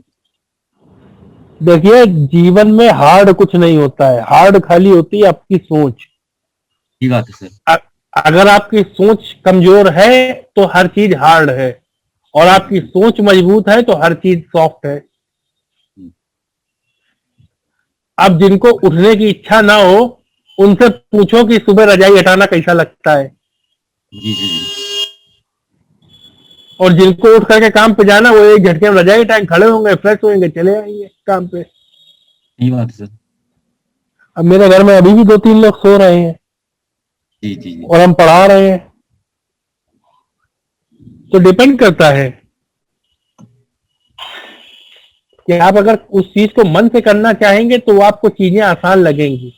देखिए, जीवन में हार्ड कुछ नहीं होता है, हार्ड खाली होती है आपकी सोच। ठीक बात है सर। अगर आपकी सोच कमजोर है तो हर चीज हार्ड है, और आपकी सोच मजबूत है तो हर चीज सॉफ्ट है। अब जिनको उठने की इच्छा ना हो उनसे पूछो कि सुबह रजाई हटाना कैसा लगता है, जी जी जी। और जिनको उठ करके काम पे जाना वो एक झटके में रजाई हटाएंगे, खड़े होंगे, फ्रेश होंगे, चले आएंगे काम पे। सही बात है सर। अब मेरे घर में अभी भी 2-3 लोग सो रहे हैं जी जी जी। और हम पढ़ा रहे हैं, तो डिपेंड करता है कि आप अगर उस चीज को मन से करना चाहेंगे तो आपको चीजें आसान लगेंगी,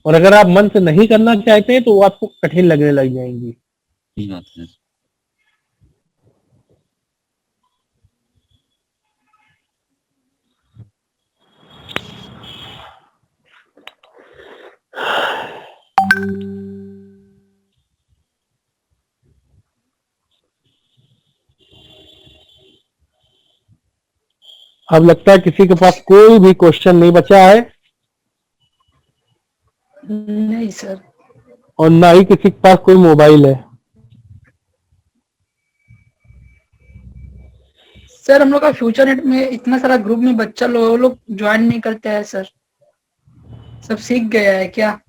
और अगर आप मन से नहीं करना चाहते हैं तो वो आपको कठिन लगने लग जाएंगी। सही बात है सर। अब लगता है किसी के पास कोई भी क्वेश्चन नहीं बचा है, नहीं सर। और ना ही किसी के पास कोई मोबाइल है। सर हम लोग का फ्यूचर नेट में इतना सारा ग्रुप में बच्चा लोग, वो लोग ज्वाइन नहीं करते हैं सर, सब सीख गया है क्या?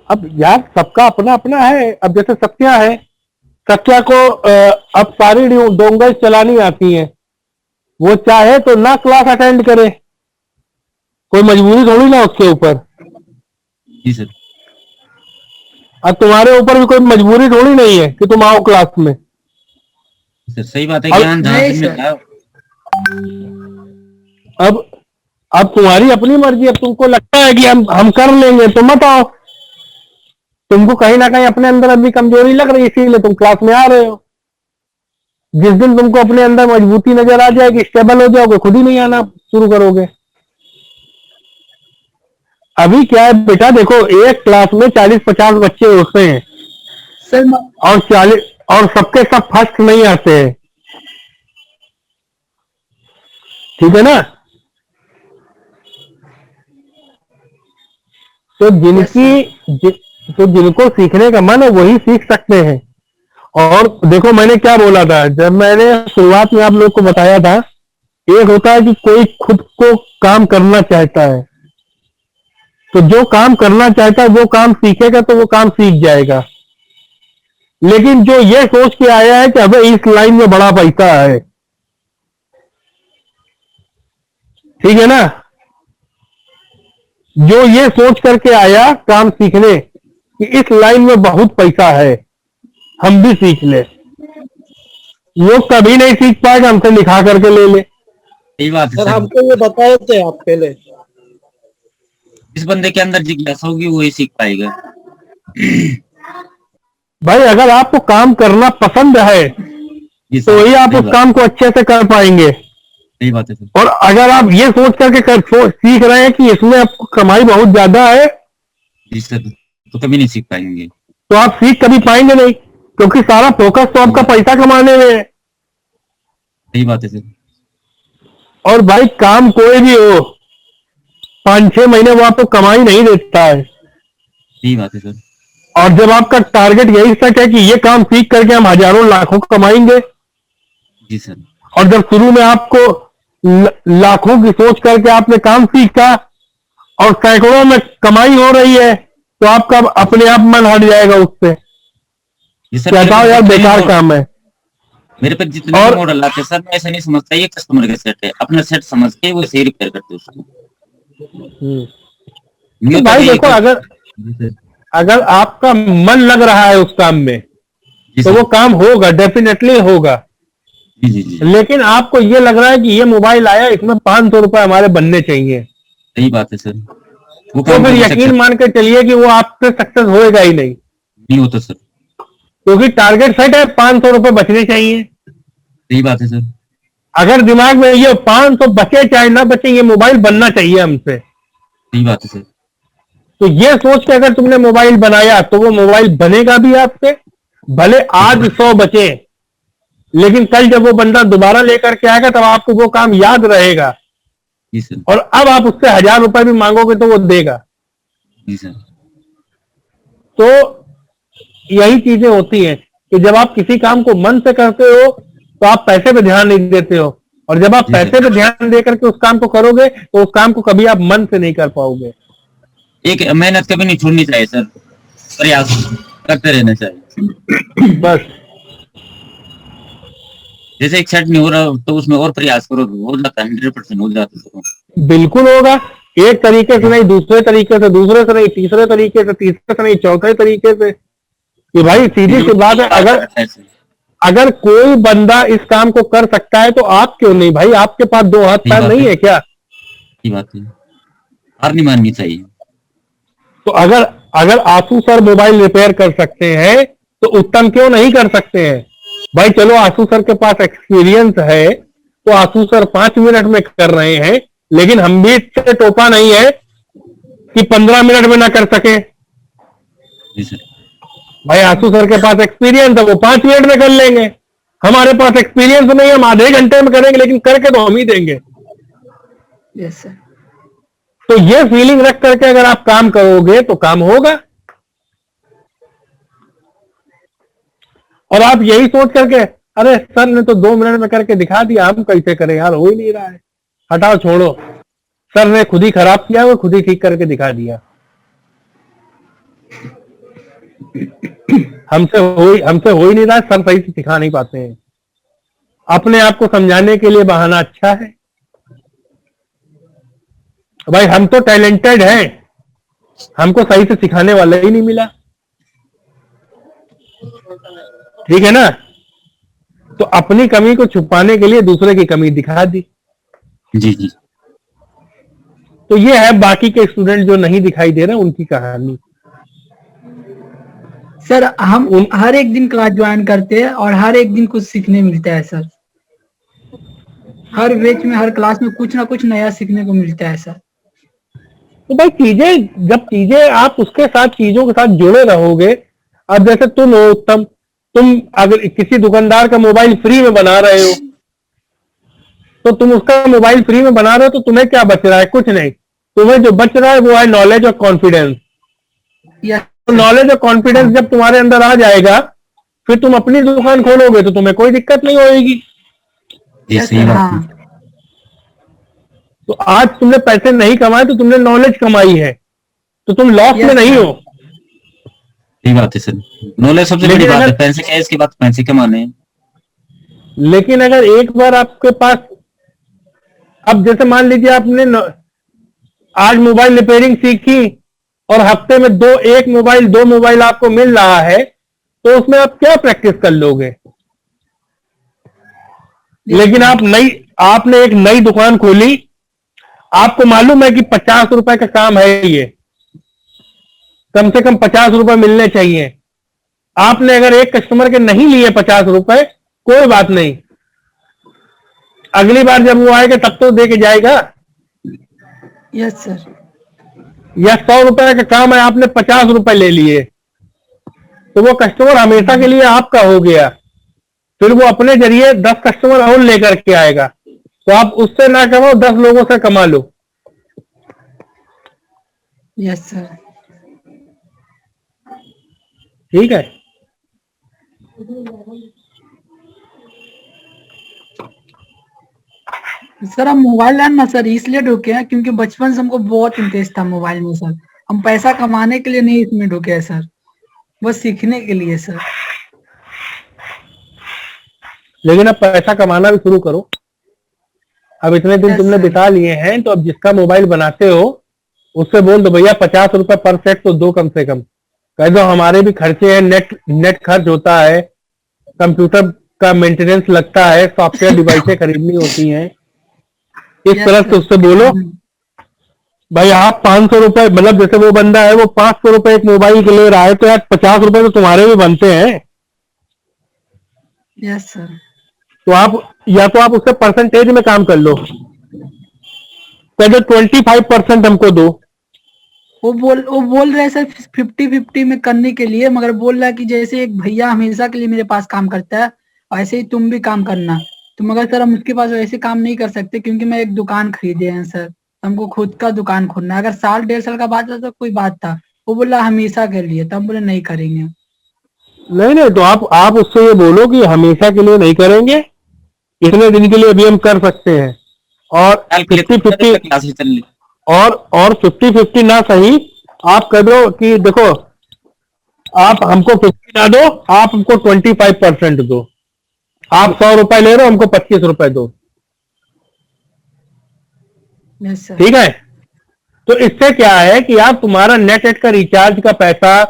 अब यार सबका अपना अपना है। अब जैसे सत्या है, सत्या को अब सारी डोंगल चलानी आती है, वो चाहे तो ना क्लास अटेंड करे, कोई मजबूरी थोड़ी ना उसके ऊपर। जी सर। अब तुम्हारे ऊपर भी कोई मजबूरी थोड़ी नहीं है कि तुम आओ क्लास में। सर सही बात है, अब ज्ञान जहाँ नहीं से सर। मिलता है। अब तुम्हारी अपनी मर्जी। अब तुमको लगता है कि हम कर लेंगे तो मत आओ, तुमको कहीं ना कहीं अपने अंदर अभी कमजोरी लग रही है इसीलिए तुम क्लास में आ रहे हो। जिस दिन तुमको अपने अंदर मजबूती नजर आ जाएगी, स्टेबल हो जाओगे, खुद ही नहीं आना शुरू करोगे। अभी क्या है बेटा, देखो एक क्लास में 40-50 बच्चे होते हैं सर और 40 और सबके सब फर्स्ट नहीं आते हैं, ठीक है ना। तो जिनको सीखने का मन है वही सीख सकते हैं, और देखो मैंने क्या बोला था जब मैंने शुरुआत में आप लोग को बताया था, एक होता है कि कोई खुद को काम करना चाहता है, तो जो काम करना चाहता है वो काम सीखेगा तो वो काम सीख जाएगा। लेकिन जो ये सोच के आया है कि अबे इस लाइन में बड़ा पैसा है, ठीक है ना, जो ये सोच करके आया काम सीखने कि इस लाइन में बहुत पैसा है, हम भी सीख ले, वो कभी नहीं सीख पाएगा, हमसे लिखा करके ले ले। सही बात है सर सर। हमको ये बताए थे आप पहले। जिस बंदे के अंदर जिज्ञासा होगी वही सीख पाएगा। भाई अगर आपको काम करना पसंद है जी तो सर, वही आप सही उस बात- काम को अच्छे से कर पाएंगे। सही बात है सर। और अगर आप ये सोच करके सीख रहे हैं कि इसमें आपको कमाई बहुत ज्यादा है, जी सर, तो कभी नहीं सीख पाएंगे। तो आप सीख कभी पाएंगे नहीं, क्योंकि सारा फोकस तो आपका पैसा कमाने में है। सही बात है सर। और भाई काम कोई भी हो, 5-6 महीने वो आपको कमाई नहीं देता है। सही बात है सर। और जब आपका टारगेट यही तक है कि ये काम सीख करके हम हजारों लाखों कमाएंगे, जी सर। और जब शुरू में आपको लाखों की सोच करके आपने काम सीखा और सैकड़ों में कमाई हो रही है, तो आपका अपने आप मन हट जाएगा उससे, जी सर, कहता हो यार बेकार काम है। मेरे पे जितने और- भी मॉडल आते हैं सर, मैं ऐसा नहीं समझता ये कस्टमर का सेट है, अपना सेट समझ के वो सही रिपेयर करते हैं उसको। तो न्यू भाई तो देखो, जी सर। अगर आपका मन लग रहा है उस काम में जी तो सर। वो काम होगा, डेफिनेटली होगा। जी जी जी, लेकिन आपको ये लग रहा है कि ये मोबाइल आया, इसमें 500 रुपए हमारे बनने चाहिए, सही बात है सर। वो तो काम फिर करके यकीन success मान के चलिए कि वो आपसे सक्सेस होएगा ही नहीं, नहीं होता सर। क्योंकि टारगेट सेट है 500 रुपए बचने चाहिए। सही बात है सर। अगर दिमाग में ये 500 बचे चाहे ना बचे, ये मोबाइल बनना चाहिए हमसे, सही बात है सर। तो ये सोच के अगर तुमने मोबाइल बनाया तो वो मोबाइल बनेगा भी आपसे। भले आज 100 बचे, लेकिन कल जब वो बंदा दोबारा लेकर के आएगा तब आपको वो काम याद रहेगा, जी सर। और अब आप उससे 1000 रुपए भी मांगोगे तो वो देगा। जी सर। तो यही चीजें होती हैं कि जब आप किसी काम को मन से करते हो तो आप पैसे पे ध्यान नहीं देते हो, और जब आप जी पैसे सर। पे ध्यान दे करके उस काम को करोगे तो उस काम को कभी आप मन से नहीं कर पाओगे। एक मेहनत कभी नहीं छोड़नी चाहिए सर, प्रयास करते रहना चाहिए। बस जैसे एक सेट नहीं हो रहा तो उसमें और प्रयास करो, हो जाता है, 100% हो जाता है सर। बिल्कुल होगा, एक तरीके से नहीं, दूसरे तरीके से, दूसरे से नहीं, तीसरे तरीके से, तीसरे से नहीं, चौथे तरीके से। कि भाई सीधी सी बात है, अगर कोई बंदा इस काम को कर सकता है तो आप क्यों नहीं? भाई आपके पास 2 हाथ सही पैर बात नहीं है। है क्या? ये बात है, हार नहीं माननी चाहिए। तो अगर आशु सर मोबाइल रिपेयर कर सकते हैं तो उत्तम क्यों नहीं कर सकते हैं? भाई चलो आशु सर के पास एक्सपीरियंस है तो आशु सर 5 मिनट में कर रहे हैं, लेकिन हम भी इससे टोपा नहीं है कि 15 मिनट में ना कर सके। जी सर। भाई आशु सर के पास एक्सपीरियंस है, वो 5 मिनट में कर लेंगे। हमारे पास एक्सपीरियंस नहीं है, हम आधे घंटे में करेंगे, लेकिन करके तो हम ही देंगे। Yes sir. तो ये फीलिंग रख करके अगर आप काम करोगे तो काम होगा, और आप यही सोच करके अरे सर ने तो 2 मिनट में करके दिखा दिया, हम कैसे करें यार, हो ही नहीं रहा है, हटाओ छोड़ो, सर ने खुद ही खराब किया, वो खुद ही ठीक करके दिखा दिया, हमसे हो ही नहीं रहा, सर सही से सिखा नहीं पाते हैं। अपने आप को समझाने के लिए बहाना अच्छा है। भाई हम तो टैलेंटेड हैं, हमको सही से सिखाने वाला ही नहीं मिला, ठीक है ना? तो अपनी कमी को छुपाने के लिए दूसरे की कमी दिखा दी। जी जी। तो ये है बाकी के स्टूडेंट जो नहीं दिखाई दे रहे उनकी कहानी। सर हम हर एक दिन क्लास ज्वाइन करते हैं और हर एक दिन कुछ सीखने मिलता है सर। हर बैच में, हर क्लास में कुछ ना कुछ नया सीखने को मिलता है सर। तो भाई जब चीजें आप उसके साथ चीजों के साथ जुड़े रहोगे, अब जैसे तुम हो उत्तम, तुम अगर किसी दुकानदार का मोबाइल फ्री में बना रहे हो तो तुम उसका मोबाइल फ्री में बना रहे हो तो तुम्हें क्या बच रहा है? कुछ नहीं। तुम्हें जो बच रहा है वो है नॉलेज और कॉन्फिडेंस। या तो नॉलेज और कॉन्फिडेंस जब तुम्हारे अंदर आ जाएगा फिर तुम अपनी दुकान खोलोगे तो तुम्हें कोई दिक्कत नहीं होगी। ये सही बात है। हाँ तो आज तुमने पैसे नहीं कमाए तो तुमने नॉलेज कमाई है, तो तुम लॉस में Yes, नहीं sir. हो। सही बात है सर, नॉलेज सबसे लेकिन बड़ी बात है, अगर- पैसे क्या है, इसके बाद पैसे कमाने हैं। लेकिन अगर एक बार आपके पास, अब जैसे मान लीजिए आपने आज मोबाइल रिपेयरिंग सीखी और हफ्ते में एक मोबाइल 2 मोबाइल आपको मिल रहा है, तो उसमें आप क्या प्रैक्टिस कर लोगे। लेकिन आपने एक नई दुकान खोली, आपको मालूम है कि 50 रुपए का काम है, ये कम से कम 50 रुपए मिलने चाहिए। आपने अगर एक कस्टमर के नहीं लिए 50 रुपए, कोई बात नहीं, अगली बार जब वो आएगा तब तो दे के जाएगा। यस सर, या 100 रुपए का काम है, आपने 50 रुपए ले लिए, तो वो कस्टमर हमेशा के लिए आपका हो गया। फिर वो अपने जरिए 10 कस्टमर और लेकर के आएगा, तो आप उससे ना कमाओ, 10 लोगों से कमा लो। Yes sir. ठीक है। सर हम मोबाइल लाइन ना सर इसलिए ढुके हैं क्योंकि बचपन से हमको बहुत इंटरेस्ट था मोबाइल में सर। हम पैसा कमाने के लिए नहीं इसमें ढुके हैं सर, बस सीखने के लिए सर। लेकिन अब पैसा कमाना भी शुरू करो। अब इतने दिन Yes, तुमने sir. बिता लिए हैं, तो अब जिसका मोबाइल बनाते हो उससे बोल दो भैया 50 रुपए पर सेट तो दो, कम से कम कह दो, हमारे भी खर्चे हैं, नेट खर्च होता है, कंप्यूटर का मेंटेनेंस लगता है, सॉफ्टवेयर डिवाइसें खरीदनी होती हैं। इस Yes, तरह से sir. उससे बोलो भाई आप 500 रुपए, मतलब जैसे वो बंदा है वो 500 रुपए एक मोबाइल के ले रहा है, तो यार 50 रुपए तो तुम्हारे भी बनते हैं। Yes sir. तो आप उससे परसेंटेज में काम कर लो, पहले 25% हमको दो। वो बोल रहे हैं सर 50-50 में करने के लिए, मगर बोल रहा है कि जैसे एक भैया हमेशा के लिए मेरे पास काम करता है वैसे ही तुम भी काम करना। तो मगर सर हम उसके पास वैसे काम नहीं कर सकते क्योंकि मैं एक दुकान खरीदे हैं सर, हमको खुद का दुकान खोलना है। अगर साल 1.5 साल का बात था तो कोई बात था, वो बोला हमेशा के लिए, तो हम बोले नहीं करेंगे। नहीं, तो आप उससे ये बोलो कि हमेशा के लिए नहीं करेंगे, इतने दिन के लिए अभी हम कर सकते हैं, और 50-50 क्लासेस चल रही। और 50-50 ना सही, आप कह दो कि देखो आप हमको 50 ना दो, आप हमको 25% दो। आप 100 रुपए ले रहे हो, हमको 25 रुपए दो। Yes sir. ठीक है। तो इससे क्या है कि आप तुम्हारा नेट का रिचार्ज का पैसा,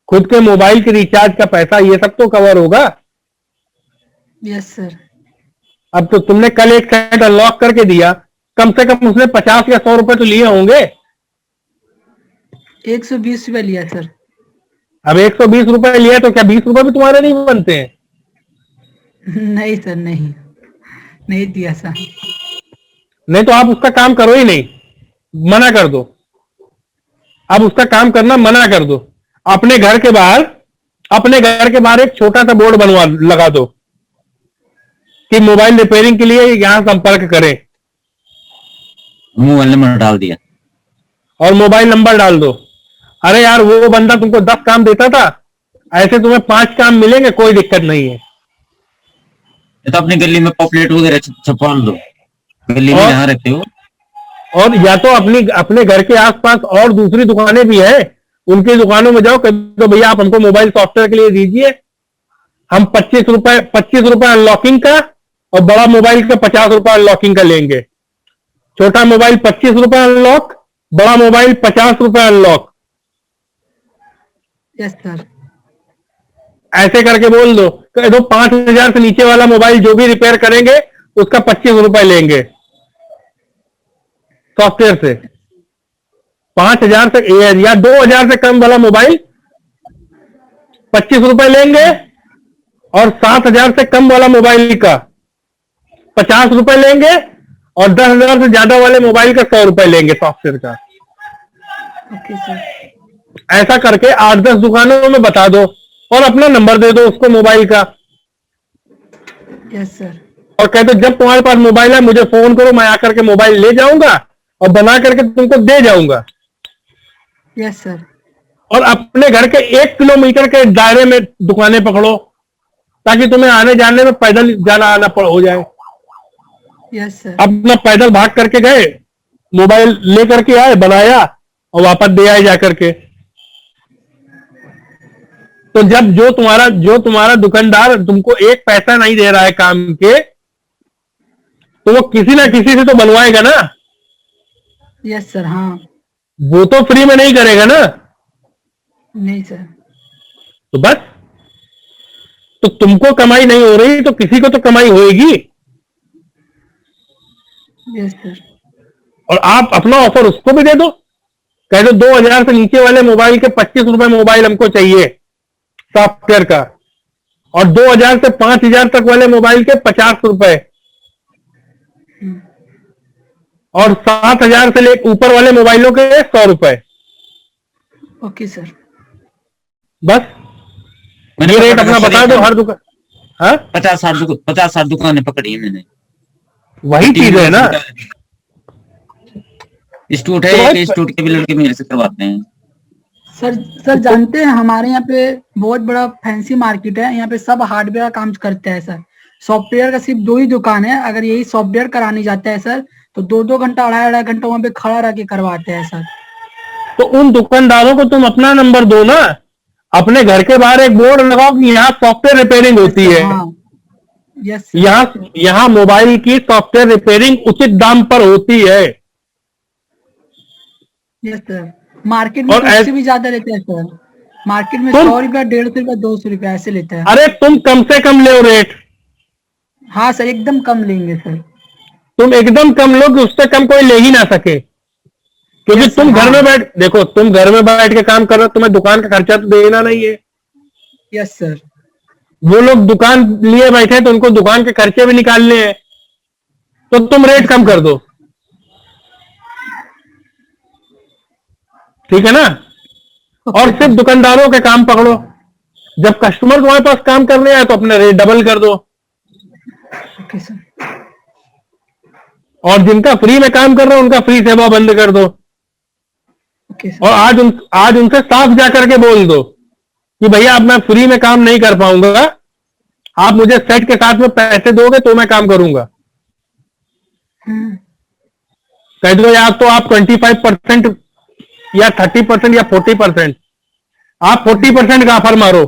खुद के मोबाइल के रिचार्ज का पैसा, ये सब तो कवर होगा। Yes sir. अब तो तुमने कल एक सेट अनलॉक करके दिया, कम से कम उसने 50 या 100 रुपए तो लिए होंगे। 120 रुपए लिया सर। अब 120 रुपए लिया तो क्या 20 रुपए भी तुम्हारे नहीं बनते हैं? नहीं सर, नहीं दिया सर। नहीं तो आप उसका काम करो ही नहीं, मना कर दो। अब उसका काम करना मना कर दो। अपने घर के बाहर एक छोटा सा बोर्ड लगा दो कि मोबाइल रिपेयरिंग के लिए यहां संपर्क करें, मोबाइल नंबर डाल दिया और मोबाइल नंबर डाल दो। अरे यार वो बंदा तुमको 10 काम देता था, ऐसे तुम्हें 5 काम मिलेंगे, कोई दिक्कत नहीं है। ये तो अपनी गली में पॉपलेट वगैरह छपवा दो, गली में यहाँ रहते हो। और या तो अपने घर के आसपास और दूसरी दुकानें भी हैं, उनकी दुकानों में जाओ, कह दो भैया आप हमको मोबाइल सॉफ्टवेयर के लिए दीजिए, हम 25 रुपए अनलॉकिंग का और बड़ा मोबाइल का 50 रुपए अनलॉकिंग का लेंगे। छोटा मोबाइल 25 रुपए अनलॉक, बड़ा मोबाइल 50 रुपए अनलॉक। Yes sir. ऐसे करके बोल दो, कह दो 5,000 से नीचे वाला मोबाइल जो भी रिपेयर करेंगे उसका 25 रुपए लेंगे सॉफ्टवेयर से। 5,000 से या 2,000 से कम वाला मोबाइल 25 रुपए लेंगे, और 7,000 से कम वाला मोबाइल का 50 रुपए लेंगे, और 10,000 से ज्यादा वाले मोबाइल का 100 रुपए लेंगे सॉफ्टवेयर का। Okay sir. ऐसा करके 8-10 दुकानों में बता दो, और अपना नंबर दे दो उसको मोबाइल का, यस सर। और कह दो जब तुम्हारे पास मोबाइल है मुझे फोन करो, मैं आकर के मोबाइल ले जाऊंगा और बना करके तुमको दे जाऊंगा। Yes sir. और अपने घर के 1 किलोमीटर के दायरे में दुकानें पकड़ो, ताकि तुम्हें आने जाने में पैदल जाना आना हो जाए। Yes sir. अपना पैदल भाग करके गए, मोबाइल ले करके आए, बनाया और वापस दे आए जा करके। तो जब जो तुम्हारा दुकानदार तुमको एक पैसा नहीं दे रहा है काम के, तो वो किसी ना किसी से तो बनवाएगा ना। Yes sir. हाँ। वो तो फ्री में नहीं करेगा ना। नहीं सर। तो बस, तो तुमको कमाई नहीं हो रही तो किसी को तो कमाई होगी। Yes sir. और आप अपना ऑफर उसको भी दे दो, कह दो 2000 से नीचे वाले मोबाइल के 25 रुपए मोबाइल हमको चाहिए सॉफ्टवेयर का, और 2000 से 5000 तक वाले मोबाइल के 50 रुपए, और 7000 से ले ऊपर वाले मोबाइलों के 100 रुपए। Okay sir. बस मैंने ये रेट पकड़ा अपना सर बता एक दो हर दुकान। हाँ, 50-60 दुकानें पकड़ी है मैंने। वही चीज है ना। स्टूट है, तो एक स्टूट के भी लड़के मेरे से करवाते हैं। सर जानते हैं हमारे यहाँ पे बहुत बड़ा फैंसी मार्केट है, यहाँ पे सब हार्डवेयर का काम करते हैं सर। सॉफ्टवेयर का सिर्फ 2 ही दुकान है, अगर यही सॉफ्टवेयर कराने जाते हैं सर तो 2-2 घंटा 2.5 घंटा वहाँ पे खड़ा रह के करवाते हैं सर। तो उन दुकानदारों को तुम अपना नंबर दो ना, अपने घर के बाहर एक बोर्ड लगाओ कि यहाँ सॉफ्टवेयर रिपेयरिंग होती है। हाँ। Yes sir. यहाँ मोबाइल की सॉफ्टवेयर रिपेयरिंग उचित दाम पर होती है। Yes sir. मार्केट में और तो उससे भी ज्यादा लेते हैं सर। मार्केट में 100 रुपया, 150 रुपया, 200 रुपया ऐसे लेते हैं। अरे तुम कम से कम ले रेट। हाँ सर, एकदम कम लेंगे सर। तुम एकदम कम लो कि उससे कम कोई ले ही ना सके, क्योंकि Yes, तुम घर हाँ। में बैठ, देखो तुम घर में बैठ के काम कर रहे हो, तुम्हें दुकान का खर्चा तो देना नहीं है। Yes sir. वो लोग दुकान लिए बैठे तो उनको दुकान के खर्चे भी निकालने हैं, तो तुम रेट कम कर दो, ठीक है ना। और सिर्फ दुकानदारों के काम पकड़ो, जब कस्टमर तुम्हारे पास काम करने आए तो अपने रेट डबल कर दो, ओके सर। और जिनका फ्री में काम कर रहे हो उनका फ्री सेवा बंद कर दो। Okay sir. और आज उनसे साफ जा करके बोल दो कि भैया अब मैं फ्री में काम नहीं कर पाऊंगा, आप मुझे सेट के साथ में पैसे दोगे तो मैं काम करूंगा। कह दो यार तो आप 25% या 30% या 40%, आप 40% का ऑफर मारो।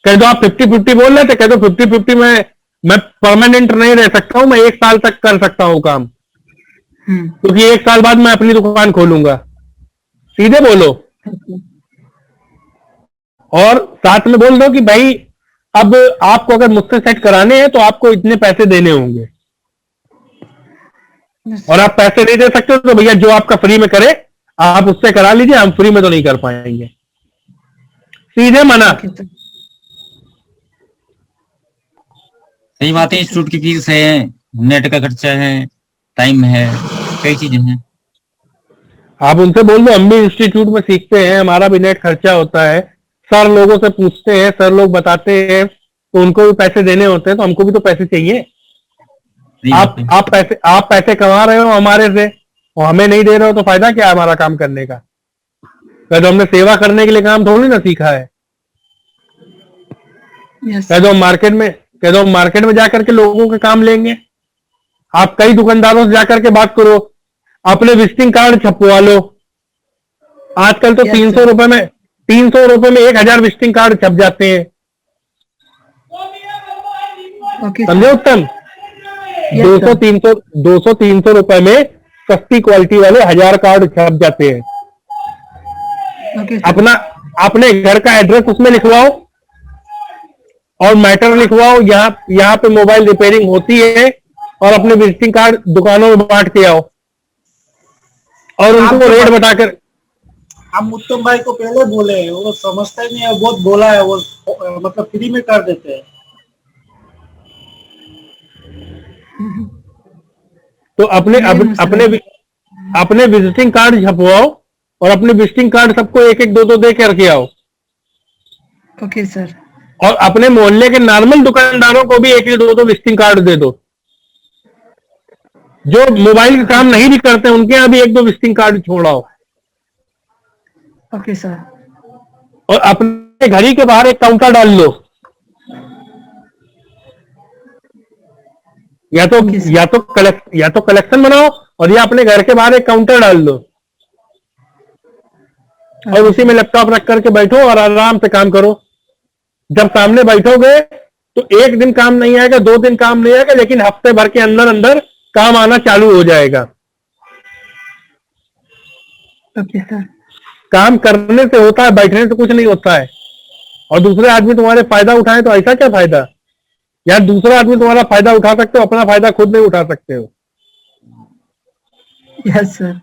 कह दो आप 50-50 बोल रहे थे, कह दो 50-50 में मैं परमानेंट नहीं रह सकता हूं, मैं 1 साल तक कर सकता हूं काम, क्योंकि 1 साल बाद मैं अपनी दुकान खोलूंगा। सीधे बोलो, और साथ में बोल दो कि भाई अब आपको अगर मुझसे सेट कराने हैं तो आपको इतने पैसे देने होंगे, और आप पैसे नहीं दे सकते तो भैया जो आपका फ्री में करे आप उससे करा लीजिए, हम फ्री में तो नहीं कर पाएंगे। सीधे मना। सही बात है, इंस्टीट्यूट की फीस है, नेट का खर्चा है, टाइम है, कई चीजें हैं। आप उनसे बोल दो हम भी इंस्टीट्यूट में सीखते हैं, हमारा भी नेट खर्चा होता है, सर लोगों से पूछते हैं, सर लोग बताते हैं, तो उनको भी पैसे देने होते हैं, तो हमको भी तो पैसे चाहिए। आप पैसे कमा रहे हो हमारे से और हमें नहीं दे रहे हो तो फायदा क्या है हमारा काम करने का। तो हमने सेवा करने के लिए काम थोड़ी ना सीखा है। कह दो मार्केट में जाकर के लोगों के काम लेंगे। आप कई दुकानदारों से जाकर के बात करो, अपने विजिटिंग कार्ड छपवा लो। आजकल तो 300 रुपए में 1000 विजिटिंग कार्ड छप जाते हैं, समझे उत्तम। 200-300 रुपए में सस्ती क्वालिटी वाले 1000 कार्ड छप जाते हैं। अपने घर का एड्रेस उसमें लिखवाओ और मैटर लिखवाओ, यहाँ पे मोबाइल रिपेयरिंग होती है, और अपने विजिटिंग कार्ड दुकानों में बांट के आओ और उनको रेट बताकर। हम उत्तम भाई को पहले बोले हैं, वो समझता ही नहीं है, बहुत बोला है वो, मतलब फ्री में कर देते हैं। तो अपने विजिटिंग कार्ड छपवाओ और अपने विजिटिंग कार्ड सबको 1-1 2-2 दे करके आओ। Okay sir. और अपने मोहल्ले के नॉर्मल दुकानदारों को भी 1-1 2-2 विजिटिंग कार्ड दे दो। जो मोबाइल का काम नहीं भी करते उनके यहाँ भी 1-2 विजिटिंग कार्ड छोड़ाओ। Okay sir. और अपने घड़ी के बाहर एक काउंटर डाल लो या तो कलेक्शन बनाओ और या अपने घर के बाहर एक काउंटर डाल दो और उसी में लैपटॉप रख करके बैठो और आराम से काम करो। जब सामने बैठोगे तो एक दिन काम नहीं आएगा, 2 दिन काम नहीं आएगा, लेकिन हफ्ते भर के अंदर अंदर काम आना चालू हो जाएगा। Okay sir. काम करने से होता है, बैठने से कुछ नहीं होता है। और दूसरे आदमी तुम्हारे फायदा उठाए तो ऐसा क्या फायदा? यार दूसरा आदमी तुम्हारा फायदा उठा सकते हो, अपना फायदा खुद नहीं उठा सकते हो। Yes sir.